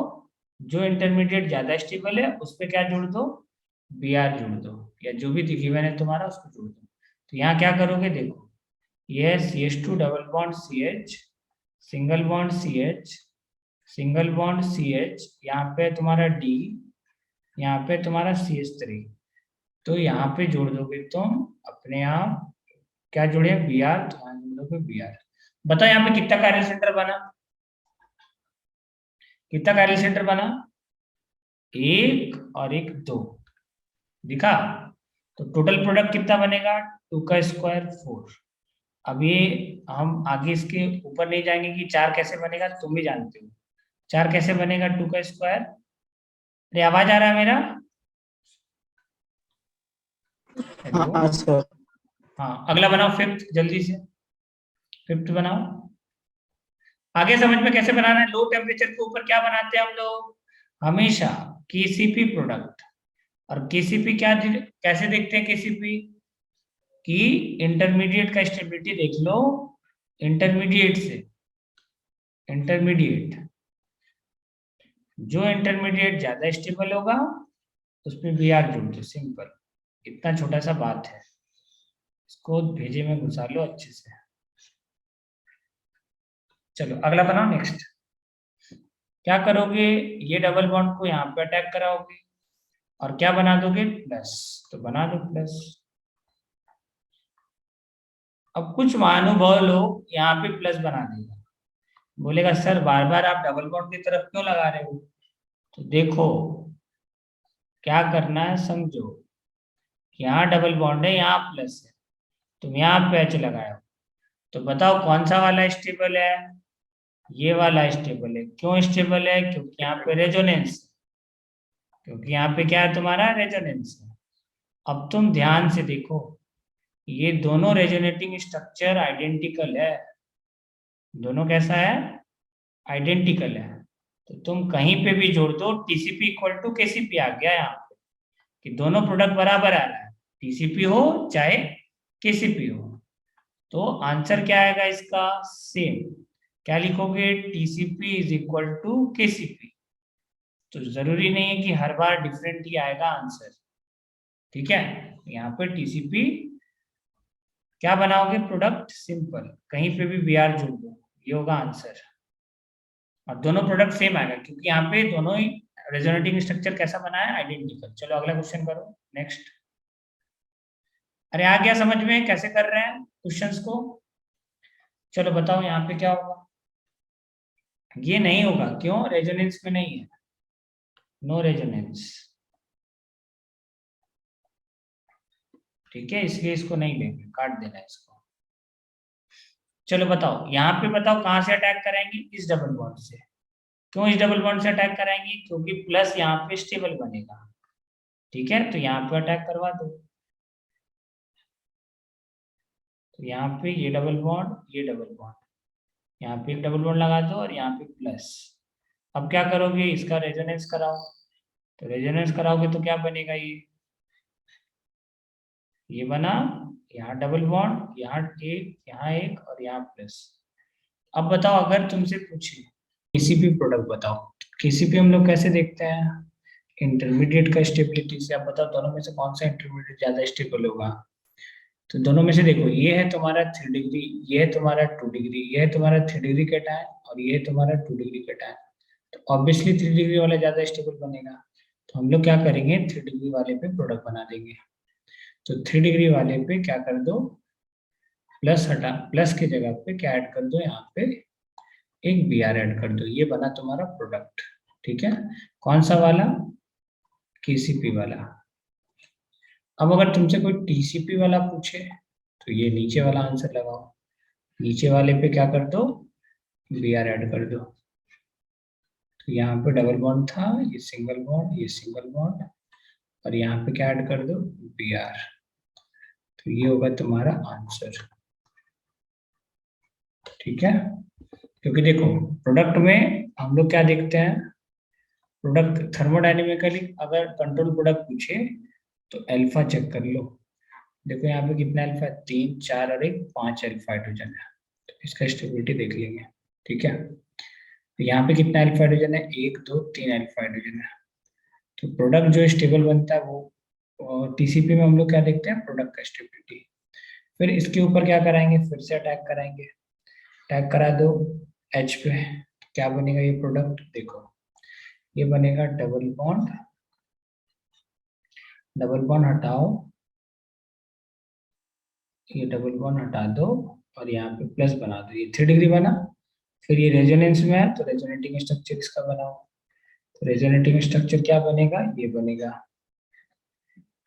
जो इंटरमीडिएट ज्यादा स्टेबल है उस पर क्या जोड़ दो? बी आर जोड़ दो, या जो भी दिखी मैंने तुम्हारा उसको जोड़ दो। तो यहाँ क्या करोगे? देखो, ये CH2 double bond CH, single bond CH, single bond CH, यहाँ पे तुम्हारा D, यहाँ पे तुम्हारा CH3। तो यहाँ पे जोड़ दोगे तुम अपने आप, क्या जोड़े? B R. तो यहाँ जोड़ दोगे बी आर। बताओ यहाँ पे कितना कायरल सेंटर बना? कितना कायरल सेंटर बना? 1 और 1 2 दिखा। तो टोटल प्रोडक्ट कितना बनेगा? 2 का स्क्वायर 4। अब ये हम आगे इसके ऊपर नहीं जाएंगे कि 4 कैसे बनेगा, तुम भी जानते हो 4 कैसे बनेगा 2 का स्क्वायर। अरे आवाज आ रहा है मेरा? हेलो। हाँ सर। हाँ, अगला बनाओ फिफ्थ, जल्दी से फिफ्थ बनाओ। आगे समझ में कैसे बनाना है। लो टेम्परेचर के ऊपर क्या बनाते हैं हम लोग? हमेशा केसीपी प्रोडक्ट। और केसीपी क्या कैसे देखते हैं? केसीपी कि इंटरमीडिएट का स्टेबिलिटी देख लो, इंटरमीडिएट से। इंटरमीडिएट, जो इंटरमीडिएट ज्यादा स्टेबल होगा उसमें बी आर जोड़ दो, सिंपल। इतना छोटा सा बात है, इसको भेजे में घुसा लो अच्छे से। चलो अगला बनाओ नेक्स्ट। क्या करोगे? ये डबल बॉन्ड को यहाँ पे अटैक कराओगे और क्या बना दोगे? प्लस। तो बना दो प्लस। अब कुछ महानुभाव लोग यहाँ पे प्लस बना देगा, बोलेगा सर बार बार आप डबल बॉन्ड की तरफ क्यों लगा रहे हो? तो देखो क्या करना है, समझो। यहाँ डबल बॉन्ड है, यहाँ प्लस है, तुम यहाँ पे एच लगाए हो। तो बताओ कौन सा वाला स्टेबल है? ये वाला स्टेबल है। क्यों स्टेबल है? क्योंकि यहाँ पे रेजोनेंस, क्योंकि यहाँ पे क्या है तुम्हारा? रेजोनेंस है। अब तुम ध्यान से देखो, ये दोनों रेजोनेटिंग स्ट्रक्चर आइडेंटिकल है। दोनों कैसा है? आइडेंटिकल है। तो तुम कहीं पे भी जोड़ दो, टीसीपी इक्वल टू केसीपी आ गया यहाँ पे, कि दोनों प्रोडक्ट बराबर आ रहा है, टीसीपी हो चाहे केसीपी हो। तो आंसर क्या आएगा इसका? सेम। क्या लिखोगे? TCP is equal to KCP. तो जरूरी नहीं है कि हर बार डिफरेंट ही आएगा आंसर, ठीक है। यहाँ पे टीसीपी क्या बनाओगे? प्रोडक्ट, सिंपल, कहीं पे भी बी आर जोड़ दो, ये होगा आंसर। और दोनों प्रोडक्ट सेम आएगा क्योंकि यहाँ पे दोनों ही रेजोनेटिंग स्ट्रक्चर कैसा बना है? आइडेंटिकल। चलो अगला क्वेश्चन करो नेक्स्ट। अरे आ गया समझ में कैसे कर रहे हैं क्वेश्चंस को? चलो बताओ यहाँ पे क्या होगा? ये नहीं होगा, क्यों? रेजोनेंस में नहीं है, नो रेजोनेंस, ठीक है, इसलिए इसको नहीं लेंगे, काट देना है इसको। चलो बताओ यहाँ पे, बताओ कहां से अटैक कराएंगे? इस डबल बॉन्ड से। क्यों इस डबल बॉन्ड से अटैक कराएंगे? क्योंकि प्लस यहाँ पे स्टेबल बनेगा, ठीक है। तो यहाँ पे अटैक करवा दो। तो यहाँ पे ये डबल बॉन्ड, ये डबल बॉन्ड, यहाँ पे एक डबल बॉन्ड लगा दो और यहाँ पे प्लस। अब क्या करोगे? इसका रेजोनेंस कराओ। तो रेजोनेंस कराओगे तो क्या बनेगा? ये बना, यहाँ डबल बॉन्ड, यहाँ एक और यहाँ प्लस। अब बताओ अगर तुमसे पूछे केसीपी प्रोडक्ट बताओ, केसीपी हम लोग कैसे देखते हैं? इंटरमीडिएट का स्टेबिलिटी से। अब बताओ दोनों में से कौन सा इंटरमीडिएट ज्यादा स्टेबल होगा? तो दोनों में से देखो, ये है तुम्हारा 3 डिग्री, ये है तुम्हारा 2 डिग्री, ये है तुम्हारा 3 डिग्री कैटायन और ये है तुम्हारा 2 डिग्री कैटायन। तो ऑब्वियसली 3 डिग्री वाला ज्यादा स्टेबल बनेगा। तो हम लोग क्या करेंगे? 3 डिग्री वाले पे प्रोडक्ट बना देंगे। तो 3 डिग्री वाले पे क्या कर दो? प्लस हटा, प्लस की जगह पे क्या ऐड कर दो? यहाँ पे एक बी आर ऐड कर दो। ये बना तुम्हारा प्रोडक्ट, ठीक है। कौन सा वाला? केसीपी वाला। अब अगर तुमसे कोई टीसीपी वाला पूछे तो ये नीचे वाला आंसर लगाओ। नीचे वाले पे क्या कर दो? बी आर ऐड कर दो। तो यहाँ पे डबल बॉन्ड था, ये सिंगल बॉन्ड, ये सिंगल बॉन्ड, और यहाँ पे क्या ऐड कर दो? B R. तो ये होगा तुम्हारा आंसर, ठीक है। क्योंकि देखो प्रोडक्ट में हम लोग क्या देखते हैं, प्रोडक्ट थर्मोडायनेमिकली अगर कंट्रोल प्रोडक्ट पूछे तो अल्फा चेक कर लो। देखो यहाँ पे कितना अल्फा है, 3 4 और 1 5 अल्फा हाइड्रोजन है, तो इसका स्टेबिलिटी देख लेंगे। ठीक है, तो यहाँ पे कितना अल्फा हाइड्रोजन है, 1 2 3 अल्फा हाइड्रोजन है। तो प्रोडक्ट जो स्टेबल बनता है वो टीसीपी में हम लोग क्या देखते हैं, प्रोडक्ट का स्टेबिलिटी। फिर इसके ऊपर क्या कराएंगे, फिर से अटैक कराएंगे, अटैक करा दो एच पे, क्या बनेगा ये प्रोडक्ट, देखो ये बनेगा डबल बॉन्ड हटाओ, ये डबल बॉन्ड हटा दो और यहाँ पे प्लस बना दो, ये 3 डिग्री बना। फिर ये रेजोनेंस में है तो रेजोनेटिंग स्ट्रक्चर इसका बनाओ, तो रेजोनेटिंग स्ट्रक्चर क्या बनेगा, ये बनेगा,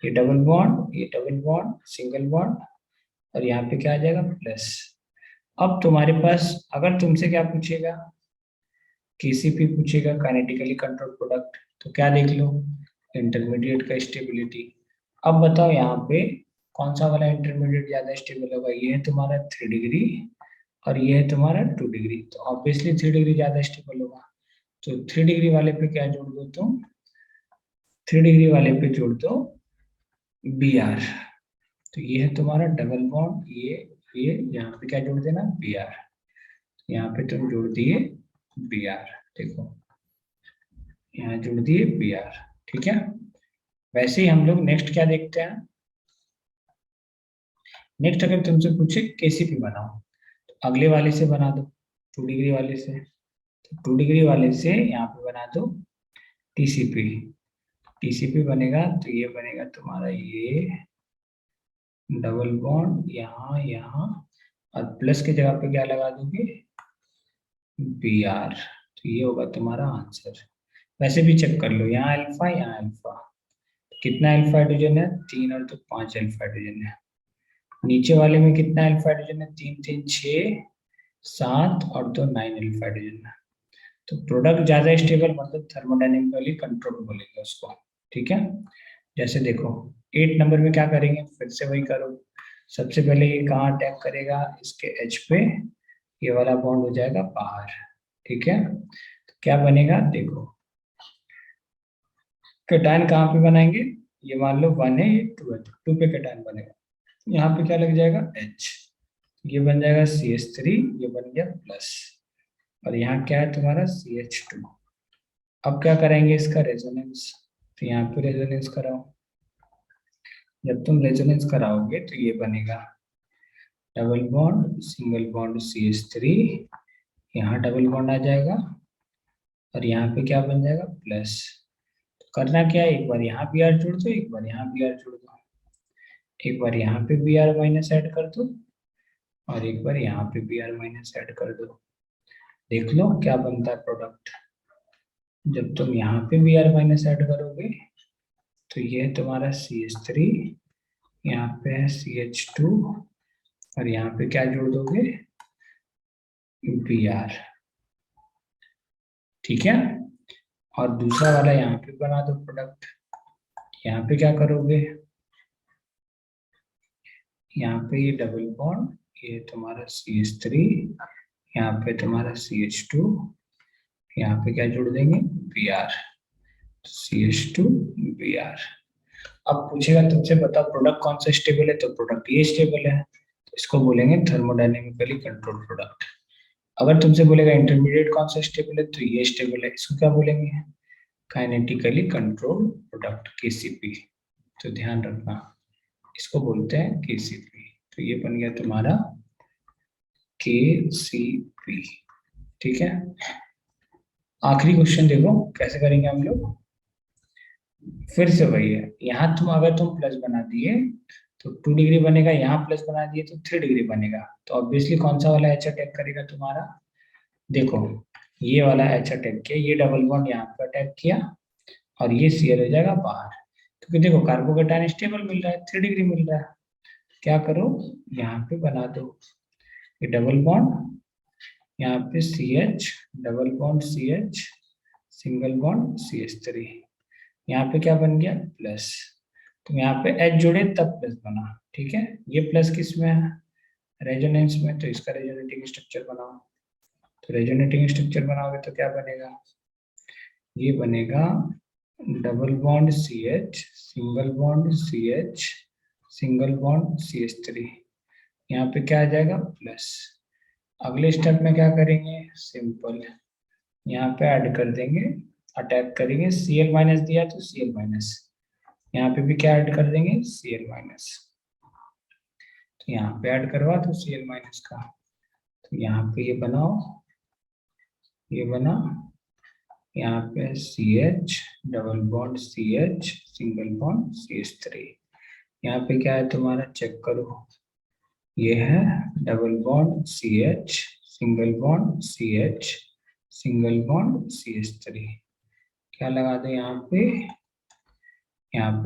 ये डबल बॉन्ड सिंगल बॉन्ड और यहाँ पे क्या आ जाएगा प्लस। अब तुम्हारे पास अगर तुमसे क्या पूछेगा, केसीपी पूछेगा, काइनेटिकली कंट्रोल प्रोडक्ट, तो क्या देख लो, इंटरमीडिएट का स्टेबिलिटी। अब बताओ यहाँ पे कौन सा वाला इंटरमीडिएट ज्यादा स्टेबल होगा, ये है तुम्हारा 3 डिग्री और ये है तुम्हारा 2 डिग्री, तो ऑब्वियसली 3 डिग्री ज्यादा स्टेबल होगा। तो 3 डिग्री वाले पे क्या जोड़ दो तुम, 3 डिग्री वाले पे जोड़ दो बी आर, तो ये है तुम्हारा डबल बॉन्ड, ये यहाँ पे क्या जोड़ देना, बी आर, यहाँ पे तुम जोड़ दिए बी आर, देखो यहाँ जोड़ दिए बी आर। ठीक है, वैसे ही हम लोग नेक्स्ट क्या देखते हैं, नेक्स्ट अगर तुमसे पूछे केसीपी बनाओ तो अगले वाले से बना दो, 2 डिग्री वाले से, तो 2 डिग्री वाले से यहाँ पे बना दो टीसीपी, टीसीपी बनेगा तो ये बनेगा तुम्हारा ये डबल बॉन्ड यहाँ यहाँ और प्लस की जगह पे क्या लगा दोगे, बी आर, तो ये होगा तुम्हारा आंसर। वैसे भी चेक कर लो, यहाँ अल्फा यहाँ अल्फा, कितना अल्फा हाइड्रोजन है, 3 और 2 5 अल्फा हाइड्रोजन है। नीचे वाले में कितना अल्फा हाइड्रोजन है, 3 3 6 7 और 2 9 अल्फा हाइड्रोजन है। तो प्रोडक्ट ज्यादा स्टेबल मतलब थर्मोडायनेमिकली कंट्रोल बोलेंगे उसको। ठीक है, जैसे देखो 8 नंबर में क्या करेंगे, फिर से वही करो, सबसे पहले ये कहाँ अटैक करेगा, इसके एच पे, ये वाला बॉन्ड हो जाएगा बाहर। ठीक है, तो क्या बनेगा, देखो कैटायन कहाँ पे बनाएंगे, ये मान लो 1 है, ये 2 है, तो 2 पे कैटायन बनेगा, यहाँ पे क्या लग जाएगा H, ये बन जाएगा CH3, ये बन गया प्लस, और यहाँ क्या है तुम्हारा CH2। अब क्या करेंगे इसका रेजोनेंस, तो यहाँ पे रेजोनेंस कराओ, जब तुम रेजोनेंस कराओगे तो ये बनेगा double bond single bond CH3, यहाँ डबल बॉन्ड आ जाएगा और यहाँ पे क्या बन जाएगा प्लस। तो करना क्या है, एक बार यहाँ बी आर जोड़ दो, एक बार यहाँ बी आर जोड़ दो, एक बार यहाँ पे बी आर माइनस ऐड कर दो और एक बार यहाँ पे बी आर माइनस ऐड कर दो, देख लो क्या बनता है प्रोडक्ट। जब तुम यहाँ पे बी आर माइनस ऐड करोगे तो ये है तुम्हारा CH3, यहाँ पे है CH2 और यहाँ पे क्या जोड़ दोगे, बी आर। ठीक है, और दूसरा वाला यहाँ पे बना दो प्रोडक्ट, यहाँ पे क्या करोगे, यहाँ पे ये डबल बॉन्ड, ये तुम्हारा CH3, यहाँ पे तुम्हारा CH2, यहाँ पे क्या जोड़ देंगे Br, CH2 Br। अब पूछेगा तुमसे बताओ प्रोडक्ट कौन सा स्टेबल है, तो प्रोडक्ट ये स्टेबल है, तो इसको बोलेंगे थर्मोडायनेमिकली कंट्रोल प्रोडक्ट। अगर तुमसे बोलेगा इंटरमीडिएट कौन सा स्टेबल है, तो ये स्टेबल है, इसको क्या बोलेंगे, काइनेटिकली कंट्रोल प्रोडक्ट KCP। तो ध्यान रखना इसको बोलते हैं KCP। तो ये बन गया तुम्हारा KCP। ठीक है, आखिरी क्वेश्चन देखो कैसे करेंगे हम लोग, फिर से वही है, यहाँ तुम अगर तुम प्लस बना दिए तो 2 डिग्री बनेगा, यहाँ प्लस बना दिए तो 3 डिग्री बनेगा, तो ऑब्वियसली कौन सा वाला H अटैक करेगा तुम्हारा, देखो ये वाला H अटैक किया, ये डबल बॉन्ड यहाँ पे अटैक किया और ये Cl हो जाएगा बाहर, क्योंकि देखो कार्बोकेटायन स्टेबल मिल रहा है, 3 डिग्री मिल रहा है। क्या करो, यहाँ पे बना दो ये डबल बॉन्ड, यहाँ पे CH double bond CH single bond CH3, यहाँ पे क्या बन गया प्लस, तो यहाँ पे H जोड़े तब प्लस बना। ठीक है, ये प्लस किस में है, रेजोनेंस में, तो इसका रेजोनेटिंग स्ट्रक्चर बनाओ, तो रेजोनेटिंग स्ट्रक्चर बनाओगे तो क्या बनेगा, ये बनेगा double bond CH, single bond CH, single bond CH3। यहाँ पे क्या आ जाएगा प्लस। अगले स्टेप में क्या करेंगे, सिंपल यहाँ पे ऐड कर देंगे, अटैक करेंगे, Cl माइनस दिया तो Cl माइनस, यहाँ पे भी क्या ऐड कर देंगे Cl माइनस, तो यहाँ पे ऐड करवा तो Cl माइनस का, तो यहाँ पे ये बनाओ, ये बना, यहाँ पे CH double bond CH single bond CH3। यहाँ पे क्या है तुम्हारा, चेक करो, ये है double bond CH single bond CH single bond CH3। क्या लगा दो यहाँ पे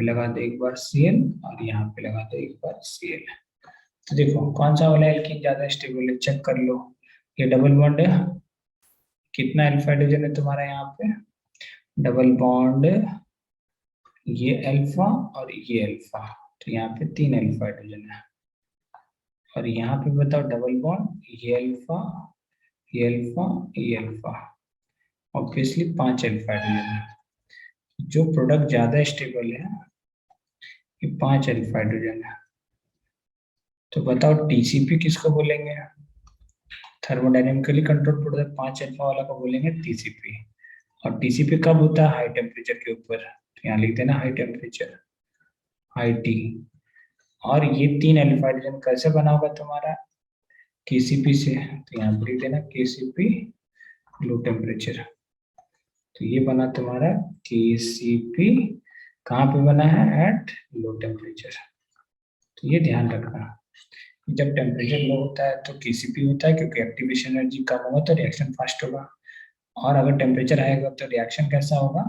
लगा दो एक बार Cl और यहाँ पे लगा दो एक बार Cl। तो देखो कौन सा वाला एल्कीन ज्यादा स्टेबल है, चेक कर लो। ये डबल बॉन्ड है, कितना अल्फा हाइड्रोजन है तुम्हारा यहाँ पे, डबल बॉन्ड ये अल्फा और ये अल्फा, तो यहाँ पे 3 अल्फा हाइड्रोजन है। और यहाँ पे बताओ डबल बॉन्ड ये अल्फा, ये अल्फा, ये अल्फा, ऑब्वियसली 5 अल्फा हाइड्रोजन है। जो प्रोडक्ट ज्यादा स्टेबल है ये 5 अल्फा हाइड्रोजन है। तो बताओ TCP किसको बोलेंगे, थर्मोडायनेमिकली कंट्रोल प्रोडक्ट 5 अल्फा वाला को बोलेंगे TCP। और TCP कब होता है, हाई टेम्परेचर के ऊपर, तो यहाँ लिख देना हाई टेम्परेचर, हाई T। और ये 3 अल्फा हाइड्रोजन कैसे बना होगा तुम्हारा, KCP से, तो यहाँ पर लिख देना KCP लो टेम्परेचर। तो ये बना तुम्हारा KCP, कहाँ पे बना है, एट लो टेम्परेचर। तो ये ध्यान रखना, जब टेम्परेचर लो होता है तो KCP होता है, क्योंकि एक्टिवेशन एनर्जी कम होगा तो रिएक्शन फास्ट होगा। और अगर टेम्परेचर आएगा तो रिएक्शन कैसा होगा,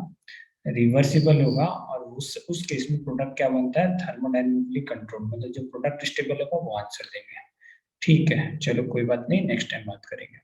रिवर्सिबल होगा। और उस केस में प्रोडक्ट क्या बनता है, थर्मोडायनेमिकली कंट्रोल, मतलब जो प्रोडक्ट स्टेबल होगा वो आंसर देंगे। ठीक है, चलो कोई बात नहीं, नेक्स्ट टाइम बात करेंगे।